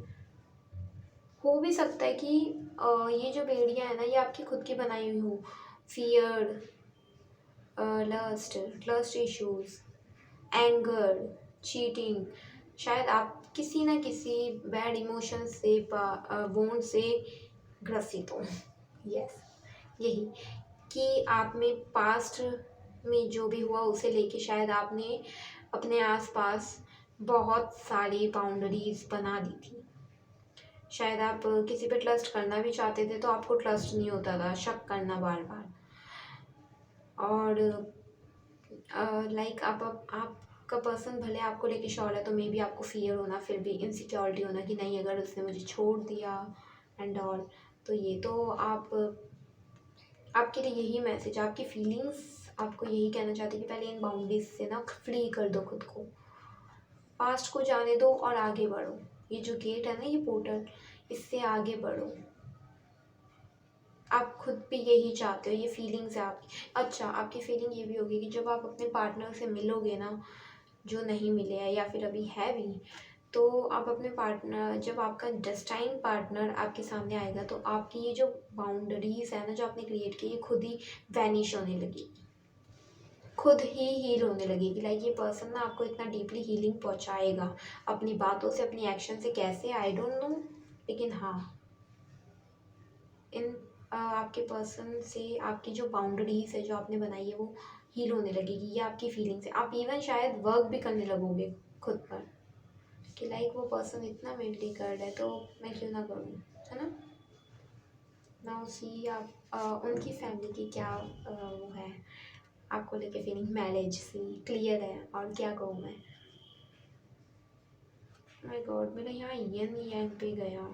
हो भी सकता है कि ये जो बेड़ियाँ है ना, ये आपकी खुद की बनाई हुई हो। Fear, lust issues, anger, cheating, शायद आप किसी ना किसी बैड इमोशन से वोंड से ग्रसित हो। यस, यही कि आप में पास्ट में जो भी हुआ उसे लेके शायद आपने अपने आसपास बहुत सारी बाउंड्रीज बना दी थी। शायद आप किसी पे ट्रस्ट करना भी चाहते थे तो आपको ट्रस्ट नहीं होता था, शक करना बार बार। और लाइक आपका पर्सन भले आपको लेके श्योर है तो मे बी आपको फियर होना, फिर भी इनसिक्योरिटी होना कि नहीं अगर उसने मुझे छोड़ दिया एंड ऑल। तो ये तो आपके लिए यही मैसेज, आपकी फीलिंग्स आपको यही कहना चाहती है कि पहले इन बाउंड्रीज से ना फ्री कर दो खुद को, पास्ट को जाने दो और आगे बढ़ो। ये जो गेट है ना, ये पोर्टल, इससे आगे बढ़ो। आप खुद भी यही चाहते हो, ये फीलिंग्स है आपकी। अच्छा, आपकी फीलिंग ये भी होगी कि जब आप अपने पार्टनर से मिलोगे ना, जो नहीं मिले हैं या फिर अभी है भी, तो आप अपने पार्टनर, जब आपका डेस्टाइन पार्टनर आपके सामने आएगा तो आपकी ये जो बाउंड्रीज है ना जो आपने क्रिएट की, ये खुद ही वैनिश होने लगी, खुद ही हील होने लगेगी। लाइक ये पर्सन ना आपको इतना डीपली हीलिंग पहुंचाएगा अपनी बातों से, अपनी एक्शन से। कैसे, आई डोंट नो, लेकिन हाँ, इन आपके पर्सन से आपकी जो बाउंड्रीज है जो आपने बनाई है वो हील होने लगेगी। ये आपकी फीलिंग्स है। आप इवन शायद वर्क भी करने लगोगे खुद पर कि लाइक वो पर्सन इतना मेंटली कर्ड है तो मैं क्यों ना करूँ, है ना। नाउ सी आप उनकी फैमिली की क्या वो है आपको लेके फीलिंग। मैरिज सी क्लियर है, और क्या कहूँ मैं। माय गॉड, मेरा यहाँ ईएन एंड पे गया।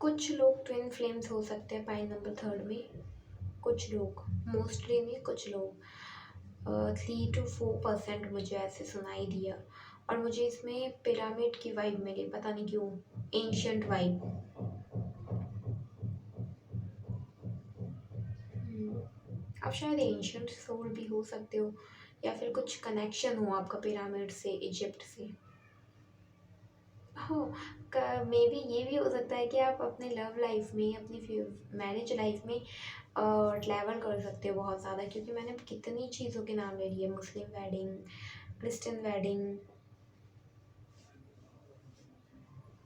कुछ लोग ट्विन फ्लेम्स हो सकते हैं पाई नंबर 3 में, कुछ लोग, मोस्टली नहीं, कुछ लोग। 3 to 4% मुझे ऐसे सुनाई दिया, और मुझे इसमें पिरामिड की वाइब मिली, पता नहीं क्यों, एंशियंट वाइब। आप शायद एंशियंट सोल भी हो सकते हो, या फिर कुछ कनेक्शन हो आपका पिरामिड से, इजिप्ट से हो। मे बी ये भी हो सकता है कि आप अपने लव लाइफ में, अपनी मैरिज लाइफ में ट्रैवल कर सकते हो बहुत ज़्यादा, क्योंकि मैंने कितनी चीज़ों के नाम ले लिए, मुस्लिम वेडिंग, क्रिश्चियन वेडिंग।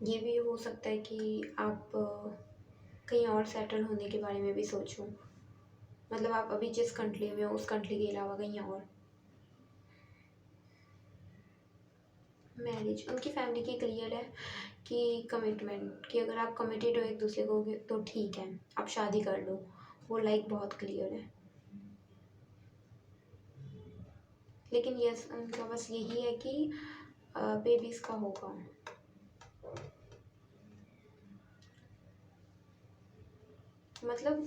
ये भी हो सकता है कि आप कहीं और सेटल होने के बारे में भी सोचो, मतलब आप अभी जिस कंट्री में हो उस कंट्री के अलावा कहीं और। मैरिज, उनकी फैमिली की क्लियर है कि कमिटमेंट, कि अगर आप कमिटेड हो एक दूसरे को तो ठीक है, आप शादी कर लो, वो लाइक बहुत क्लियर है। लेकिन यस, उनका बस यही है कि बेबीज का होगा। मतलब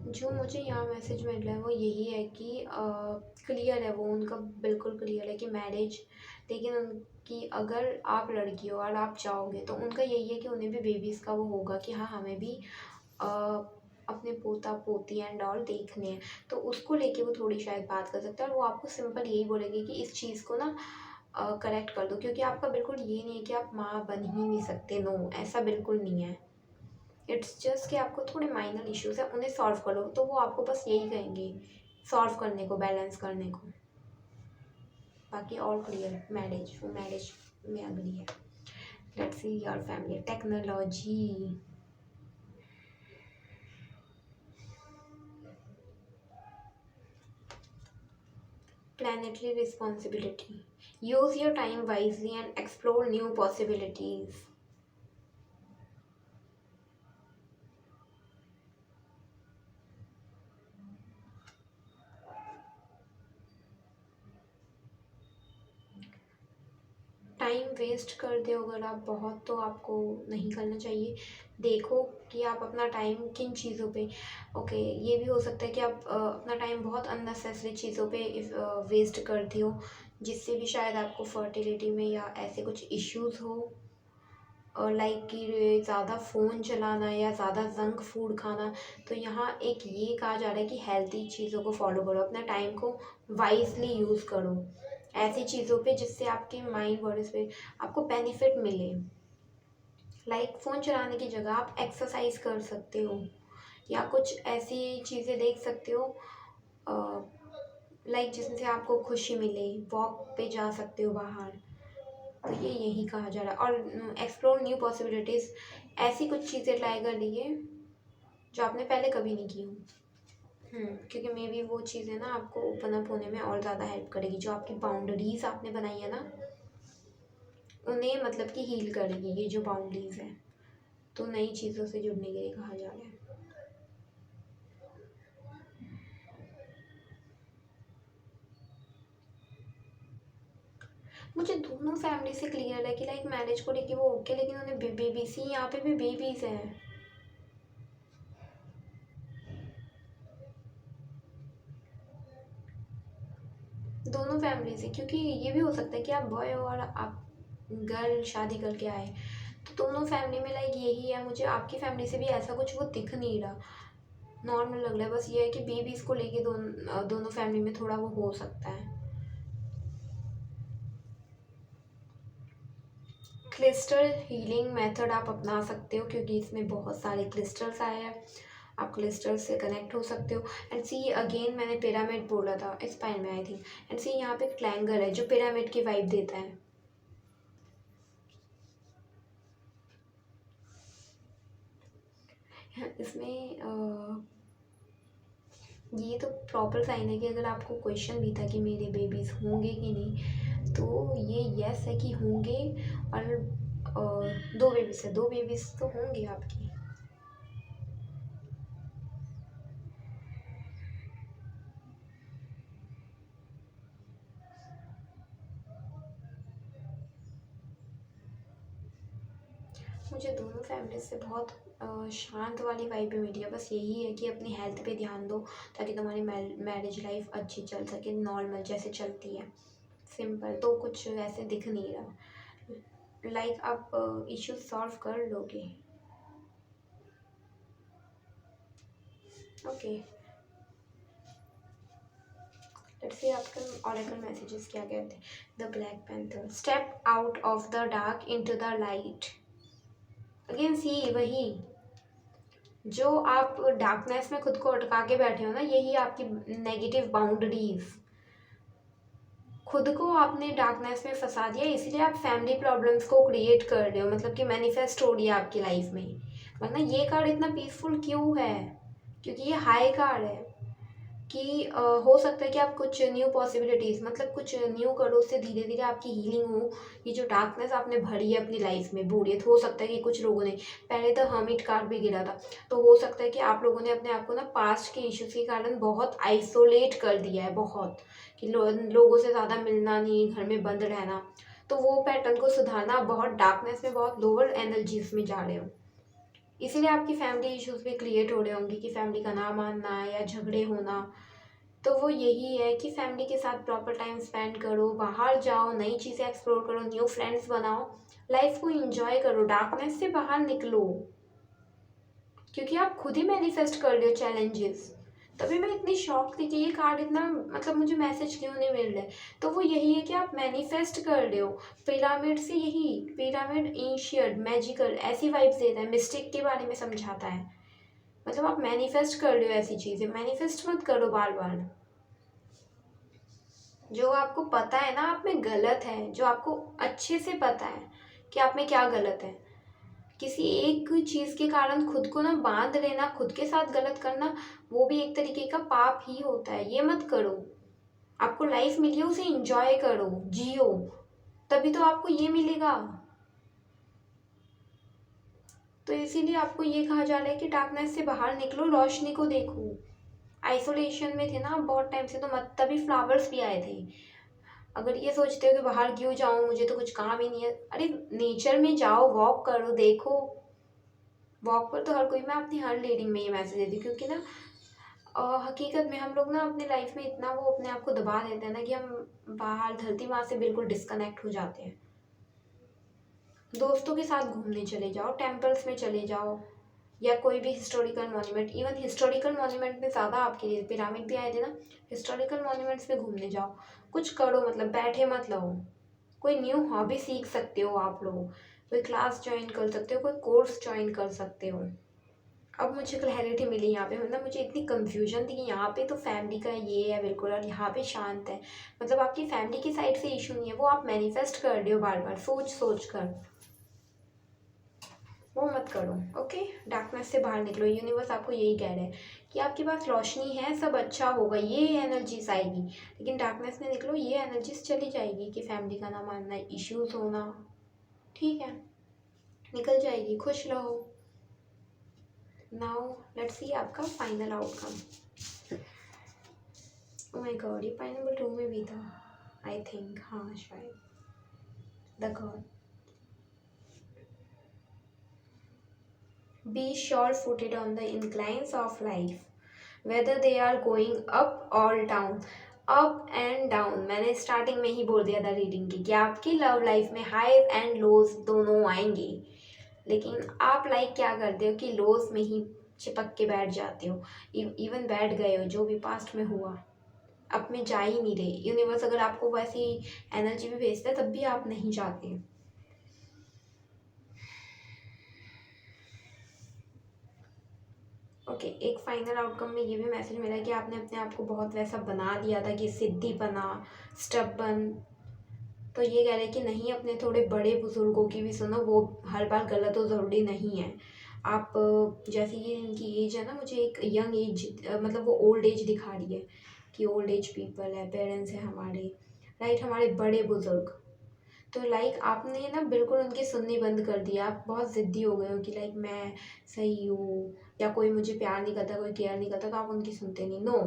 जो मुझे यहाँ मैसेज मिल रहा है वो यही है कि क्लियर है, वो उनका बिल्कुल क्लियर है कि मैरिज, लेकिन उनकी, अगर आप लड़की हो और आप चाहोगे तो उनका यही है कि उन्हें भी बेबीज़ का वो होगा कि हाँ हमें भी अपने पोता पोती एंड ऑल देखने हैं, तो उसको लेके वो थोड़ी शायद बात कर सकते हैं, और वो आपको सिंपल यही बोलेंगे कि इस चीज़ को ना करेक्ट कर दो, क्योंकि आपका बिल्कुल ये नहीं है कि आप माँ बन ही नहीं सकते, नो, ऐसा बिल्कुल नहीं है। इट्स जस्ट कि आपको थोड़े माइनर इश्यूज है, उन्हें सॉल्व करो, तो वो आपको बस यही कहेंगे, सॉल्व करने को, बैलेंस करने को। बाकी ऑल क्लियर, मैरिज, वो मैरिज में अग्री है। Let's see your family, technology, planetary responsibility, use your time wisely and explore new possibilities. Time waste करते हो अगर आप बहुत, तो आपको नहीं करना चाहिए। देखो कि आप अपना टाइम किन चीज़ों पे, ओके, ये भी हो सकता है कि आप अपना टाइम बहुत अननेसेसरी चीज़ों पे वेस्ट करती हो, जिससे भी शायद आपको फर्टिलिटी में या ऐसे कुछ इश्यूज़ हो, और लाइक कि ज़्यादा फ़ोन चलाना या ज़्यादा जंक फूड खाना। तो यहाँ एक ये कहा जा रहा है कि हेल्थी चीज़ों को फॉलो करो, अपना टाइम को वाइजली यूज़ करो ऐसी चीज़ों पे जिससे आपके माइंड बॉडी पे आपको बेनिफिट मिले। लाइक फ़ोन चलाने की जगह आप एक्सरसाइज कर सकते हो, या कुछ ऐसी चीज़ें देख सकते हो लाइक जिससे आपको खुशी मिले, वॉक पे जा सकते हो बाहर। तो ये यही कहा जा रहा है, और एक्सप्लोर न्यू पॉसिबिलिटीज़, ऐसी कुछ चीज़ें ट्राई कर लीजिए जो आपने पहले कभी नहीं की हो। क्योंकि मे बी वो चीज़ें ना आपको ओपन अप होने में और ज़्यादा हेल्प करेगी, जो आपकी बाउंड्रीज आपने बनाई है ना, उन्हें मतलब कि हील करेगी ये जो बाउंड्रीज है। तो नई चीज़ों से जुड़ने के लिए कहा जा रहा है। मुझे दोनों फैमिली से क्लियर है कि लाइक मैरिज को लेके वो ओके, लेकिन उन्हें बेबी सी, यहाँ पे भी बेबीज हैं दोनों फैमिली से। क्योंकि ये भी हो सकता है कि आप बॉय हो और आप गर्ल शादी करके आए, तो दोनों फैमिली में लाइक यही है। मुझे आपकी फैमिली से भी ऐसा कुछ वो दिख नहीं रहा, नॉर्मल लग रहा है। बस ये है कि बेबीज़ को लेके दोनों फैमिली में थोड़ा वो हो सकता है। क्रिस्टल हीलिंग मेथड आप अपना सकते हो, क्योंकि इसमें बहुत सारे क्रिस्टल्स आए हैं, आप क्रिस्टल से कनेक्ट हो सकते हो। एंड सी अगेन, मैंने पिरामिड बोला था स्पाइन में आई थिंक, एंड सी यहाँ पे ट्रायंगल है जो पिरामिड की वाइब देता है। इसमें ये तो प्रॉपर साइन है कि अगर आपको क्वेश्चन भी था कि मेरे बेबीज़ होंगे कि नहीं, तो ये यस है कि होंगे। और दो बेबीज़ है, दो बेबीज़ तो होंगे आपकी। मुझे दोनों फैमिली से बहुत शांत वाली वाइब भी मिली है। बस यही है कि अपनी हेल्थ पे ध्यान दो, ताकि तुम्हारी मैरिज लाइफ अच्छी चल सके, नॉर्मल जैसे चलती है, सिंपल। तो कुछ वैसे दिख नहीं रहा, लाइक आप इश्यूज सॉल्व कर लोगे। ओके, लेट्स सी आपके ऑरेकल मैसेजेस क्या कहते हैं। The black panther, step out of the dark into the light. Again see वही, जो आप डार्कनेस में खुद को अटका के बैठे हो ना, यही आपकी नेगेटिव बाउंड्रीज, खुद को आपने डार्कनेस में फंसा दिया, इसीलिए आप फैमिली प्रॉब्लम्स को क्रिएट कर रहे हो, मतलब कि मैनिफेस्ट हो रही है आपकी लाइफ में। वरना ये कार्ड इतना पीसफुल क्यों है? क्योंकि ये हाई कार्ड है कि हो सकता है कि आप कुछ न्यू पॉसिबिलिटीज़, मतलब कुछ न्यू करो, उससे धीरे धीरे आपकी हीलिंग हो। ये जो डार्कनेस आपने भरी है अपनी लाइफ में, बोरियत, हो सकता है कि कुछ लोगों ने, पहले तो हर्मिट कार्ड भी गिरा था, तो हो सकता है कि आप लोगों ने अपने आप को ना पास्ट के इश्यूज के कारण बहुत आइसोलेट कर दिया है, बहुत कि लोगों से ज़्यादा मिलना नहीं, घर में बंद रहना। तो वो पैटर्न को सुधारना, आप बहुत डार्कनेस में, बहुत लोअर एनर्जीज में जा रहे हो, इसीलिए आपकी फैमिली इश्यूज भी क्रिएट हो रहे होंगे कि फैमिली का ना मानना या झगड़े होना। तो वो यही है कि फैमिली के साथ प्रॉपर टाइम स्पेंड करो, बाहर जाओ, नई चीज़ें एक्सप्लोर करो, न्यू फ्रेंड्स बनाओ, लाइफ को एंजॉय करो, डार्कनेस से बाहर निकलो, क्योंकि आप खुद ही मैनिफेस्ट कर रहे हो चैलेंजेस। तभी मैं इतनी शॉक थी कि ये कार्ड इतना, मतलब मुझे मैसेज क्यों नहीं मिल रहा है। तो वो यही है कि आप मैनिफेस्ट कर रहे हो। पिरामिड से यही, पिरामिड एंशियंट मैजिकल ऐसी वाइब्स देता है, मिस्टिक के बारे में समझाता है। मतलब आप मैनिफेस्ट कर रहे हो ऐसी चीज़ें, मैनिफेस्ट मत करो बार बार। जो आपको पता है ना आप में गलत है, जो आपको अच्छे से पता है कि आप में क्या गलत है, किसी एक चीज़ के कारण खुद को ना बांध लेना, खुद के साथ गलत करना, वो भी एक तरीके का पाप ही होता है। ये मत करो। आपको लाइफ मिली है, उसे एंजॉय करो, जियो, तभी तो आपको ये मिलेगा। तो इसीलिए आपको ये कहा जा रहा है कि डार्कनेस से बाहर निकलो, रोशनी को देखो। आइसोलेशन में थे ना आप बहुत टाइम से, तो मत तभी फ्लावर्स भी आए थे। अगर ये सोचते हो कि बाहर क्यों जाऊँ, मुझे तो कुछ काम ही नहीं है, अरे नेचर में जाओ, वॉक करो, देखो। वॉक पर तो हर कोई, मैं अपनी हर रीडिंग में ये मैसेज देती हूँ, क्योंकि ना हकीकत में हम लोग ना अपने लाइफ में इतना वो अपने आप को दबा देते हैं ना कि हम बाहर धरती माँ से बिल्कुल डिस्कनेक्ट हो जाते हैं। दोस्तों के साथ घूमने चले जाओ, टेम्पल्स में चले जाओ, या कोई भी historical monument, even historical monument में ज़्यादा आपके लिए पिरामिड भी आए थे ना, हिस्टोरिकल मॉन्यूमेंट्स में घूमने जाओ, कुछ करो, मतलब बैठे मत रहो। कोई न्यू हॉबी सीख सकते हो आप लोग, कोई क्लास ज्वाइन कर सकते हो, कोई कोर्स ज्वाइन कर सकते हो। अब मुझे क्लैरिटी मिली यहाँ पे, मतलब मुझे इतनी कंफ्यूजन थी कि यहाँ पे तो फैमिली का ये है बिल्कुल, और यहाँ पे शांत है, मतलब आपकी फैमिली की साइड से इशू नहीं है, वो आप मैनिफेस्ट कर रहे हो बार बार सोच सोच कर, वो मत करो। ओके, डार्कनेस से बाहर निकलो, यूनिवर्स आपको यही कह रहा है कि आपके पास रोशनी है, सब अच्छा होगा, ये एनर्जीज आएगी, लेकिन डार्कनेस में निकलो, ये एनर्जीज चली जाएगी कि फैमिली का ना मानना, इश्यूज होना, ठीक है, निकल जाएगी, खुश रहो। नाउ लेट्स सी आपका final outcome. Oh my God, ये पाइनएप्पल 2 में भी था, आई थिंक, हाँ शायद। The God, be sure footed on the inclines of life, whether they are going up or down, up and down. मैंने starting में ही बोल दिया था रीडिंग की कि आपकी लव लाइफ में हाई एंड लोज दोनों आएंगे, लेकिन आप लाइक क्या करते हो कि लोज में ही चिपक के बैठ जाते हो, इवन बैठ गए हो, जो भी पास्ट में हुआ अब में जा ही नहीं रहे। यूनिवर्स अगर आपको वैसी एनर्जी भी भेजता है तब भी आप नहीं जाते। ओके, एक फाइनल आउटकम में ये भी मैसेज मिला कि आपने अपने आप को बहुत वैसा बना दिया था कि सिद्धिपना, स्टबन, तो ये कह रहे हैं कि नहीं, अपने थोड़े बड़े बुजुर्गों की भी सुनो, वो हर बार गलत हो ज़रूरी नहीं है। आप जैसे ये इनकी एज है ना, मुझे एक यंग एज, मतलब वो ओल्ड एज दिखा रही है कि ओल्ड एज पीपल है, पेरेंट्स हैं हमारे, राइट, हमारे बड़े बुजुर्ग। तो लाइक आपने ना बिल्कुल उनकी सुननी बंद कर दिया, आप बहुत ज़िद्दी हो गए हो कि लाइक मैं सही हूँ, या कोई मुझे प्यार नहीं करता, कोई केयर नहीं करता, तो आप उनकी सुनते नहीं। नो,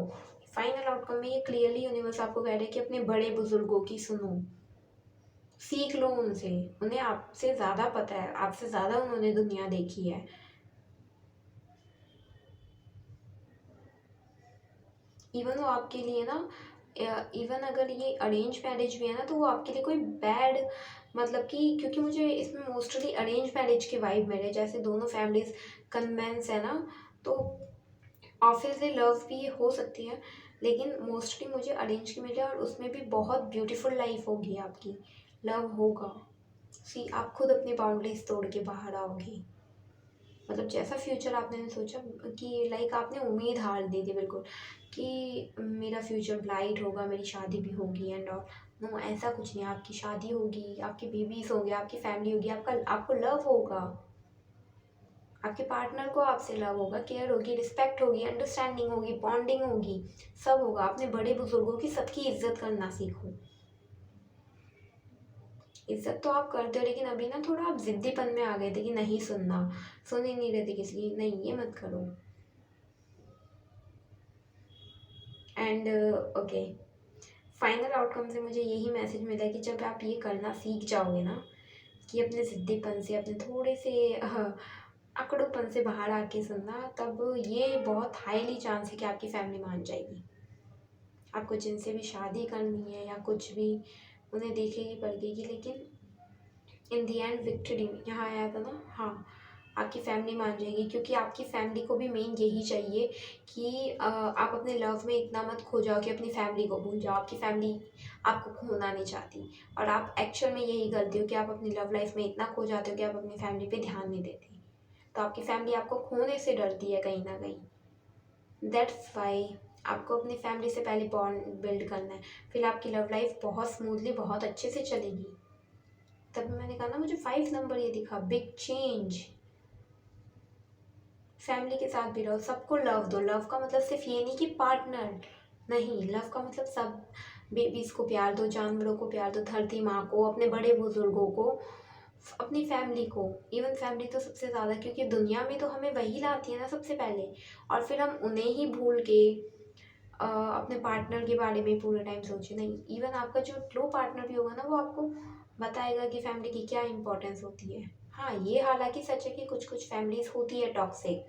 फाइनल आउटकम में ये क्लियरली यूनिवर्स आपको कह रहे हैं कि अपने बड़े बुजुर्गों की सुनो, सीख लो उनसे, उन्हें आपसे ज़्यादा पता है, आपसे ज़्यादा उन्होंने दुनिया देखी है। इवन वो आपके लिए ना, इवन अगर ये अरेंज मैरिज भी है ना, तो वो आपके लिए कोई बैड, मतलब कि, क्योंकि मुझे इसमें मोस्टली अरेंज मैरिज के वाइब मिले, जैसे दोनों फैमिलीज कन्वेंस है ना, तो ऑब्वियसली लव भी हो सकती है, लेकिन मोस्टली मुझे अरेंज की मिले, और उसमें भी बहुत ब्यूटीफुल लाइफ होगी आपकी, लव होगा। सी, आप खुद अपनी बाउंड्रीज तोड़ के बाहर आओगे, मतलब जैसा फ्यूचर आपने सोचा कि लाइक आपने उम्मीद हार दी थी बिल्कुल कि मेरा फ्यूचर ब्राइट होगा, मेरी शादी भी होगी एंड ऑल। नो, ऐसा कुछ नहीं, आपकी शादी होगी, आपके बेबीज होंगे, आपकी फैमिली होगी, आपको लव होगा, आपके पार्टनर को आपसे लव होगा, केयर होगी, रिस्पेक्ट होगी, अंडरस्टैंडिंग होगी, बॉन्डिंग होगी, सब होगा। अपने बड़े बुजुर्गों की सबकी इज्जत करना सीखो। इज्जत तो आप करते हो, लेकिन अभी ना थोड़ा आप जिद्दीपन में आ गए थे कि नहीं सुनना, सुन ही नहीं रहे थे किसी की, नहीं ये मत करो। एंड ओके, फाइनल आउटकम से मुझे यही मैसेज मिला है कि जब आप ये करना सीख जाओगे ना, कि अपने जिद्दीपन से, अपने थोड़े से अकड़ोपन से बाहर आके सुनना, तब ये बहुत हाईली चांस है कि आपकी फैमिली मान जाएगी। आपको जिनसे भी शादी करनी है या कुछ भी, उन्हें देखेगी पड़ेगी, लेकिन इन दी एंड विक्ट्री यहाँ आया था ना, हाँ, आपकी फैमिली मान जाएगी, क्योंकि आपकी फैमिली को भी मेन यही चाहिए कि आप अपने लव में इतना मत खो जाओ कि अपनी फैमिली को भूल जाओ। आपकी फैमिली आपको खोना नहीं चाहती, और आप एक्चुअल में यही करते हो कि आप अपनी लव लाइफ में इतना खो जाते हो कि आप अपनी फैमिली पे ध्यान नहीं देते। तो आपकी फैमिली आपको खोने से डरती है कहीं ना कहीं। दैट्स वाई आपको अपनी फैमिली से पहले बॉन्ड बिल्ड करना है, फिर आपकी लव लाइफ बहुत स्मूथली, बहुत अच्छे से चलेगी। तभी मैंने कहा ना, मुझे 5 नंबर ये दिखा, बिग चेंज। फैमिली के साथ भी रहो, सबको लव दो। लव का मतलब सिर्फ ये नहीं कि पार्टनर, नहीं, लव का मतलब सब, बेबीज को प्यार दो, जानवरों को प्यार दो, धरती माँ को, अपने बड़े बुजुर्गों को, अपनी फैमिली को। इवन फैमिली तो सबसे ज़्यादा, क्योंकि दुनिया में तो हमें वही लाती है ना सबसे पहले, और फिर हम उन्हें ही भूल के अपने पार्टनर के बारे में पूरे टाइम सोचे, नहीं। इवन आपका जो लो पार्टनर भी होगा ना, वो आपको बताएगा कि फैमिली की क्या इंपॉर्टेंस होती है। हाँ, ये हालांकि सच है कि कुछ कुछ फैमिलीज होती है टॉक्सिक,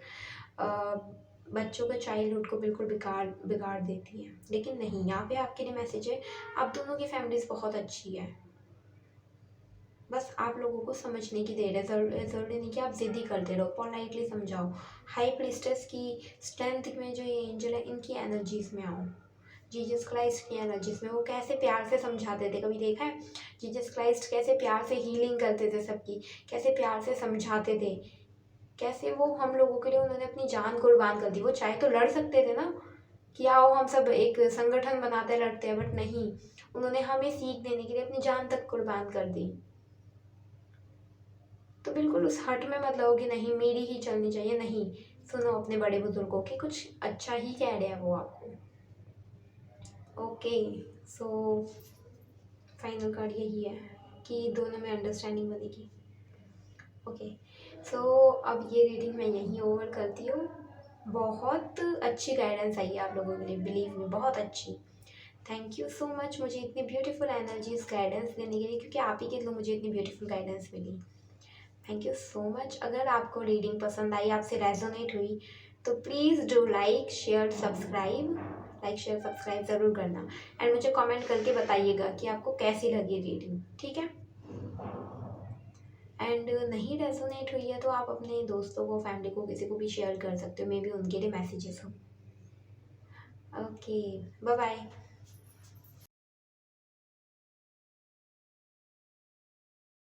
बच्चों का चाइल्डहुड को बिल्कुल बिगाड़ बिगाड़ देती है, लेकिन नहीं, यहाँ पे आपके लिए मैसेज है, आप दोनों की फैमिलीज बहुत अच्छी है। बस आप लोगों को समझने की देर है। ज़रूरी नहीं कि आप ज़िद्दी करते रहो, पोलाइटली समझाओ। हाई प्रीस्टेस की स्ट्रेंथ में जो ये एंजल है, इनकी एनर्जीज में आओ, जीसस क्राइस्ट की एनर्जीज में। वो कैसे प्यार से समझाते थे, कभी देखा है जीसस क्राइस्ट कैसे प्यार से हीलिंग करते थे सबकी, कैसे प्यार से समझाते थे, कैसे वो हम लोगों के लिए उन्होंने अपनी जान कुर्बान कर दी। वो चाहे तो लड़ सकते थे ना, कि आओ हम सब एक संगठन बनाते लड़ते हैं, बट नहीं, उन्होंने हमें सीख देने के लिए अपनी जान तक कुर्बान कर दी। तो बिल्कुल उस हट में मत लगो कि नहीं मेरी ही चलनी चाहिए, नहीं। सुनो अपने बड़े बुजुर्गों की, कुछ अच्छा ही कह रहे हैं वो आपको। ओके, सो फाइनल कार्ड यही है कि दोनों में अंडरस्टैंडिंग बनेगी। ओके, सो अब ये रीडिंग मैं यहीं ओवर करती हूँ। बहुत अच्छी गाइडेंस आई है आप लोगों के लिए, बिलीव मी, बहुत अच्छी। थैंक यू सो मच मुझे इतनी ब्यूटीफुल एनर्जीज गाइडेंस देने के लिए, क्योंकि आप ही के थ्रू मुझे इतनी ब्यूटीफुल गाइडेंस मिली। Thank you so much. अगर आपको रीडिंग पसंद आई, आपसे रेजोनेट हुई, तो please do like share subscribe, like share subscribe ज़रूर करना। एंड मुझे कमेंट करके बताइएगा कि आपको कैसी लगी रीडिंग, ठीक है। एंड नहीं रेजोनेट हुई है तो आप अपने दोस्तों को, फैमिली को, किसी को भी शेयर कर सकते हो, मे बी उनके लिए मैसेजेस हो। Okay, bye bye.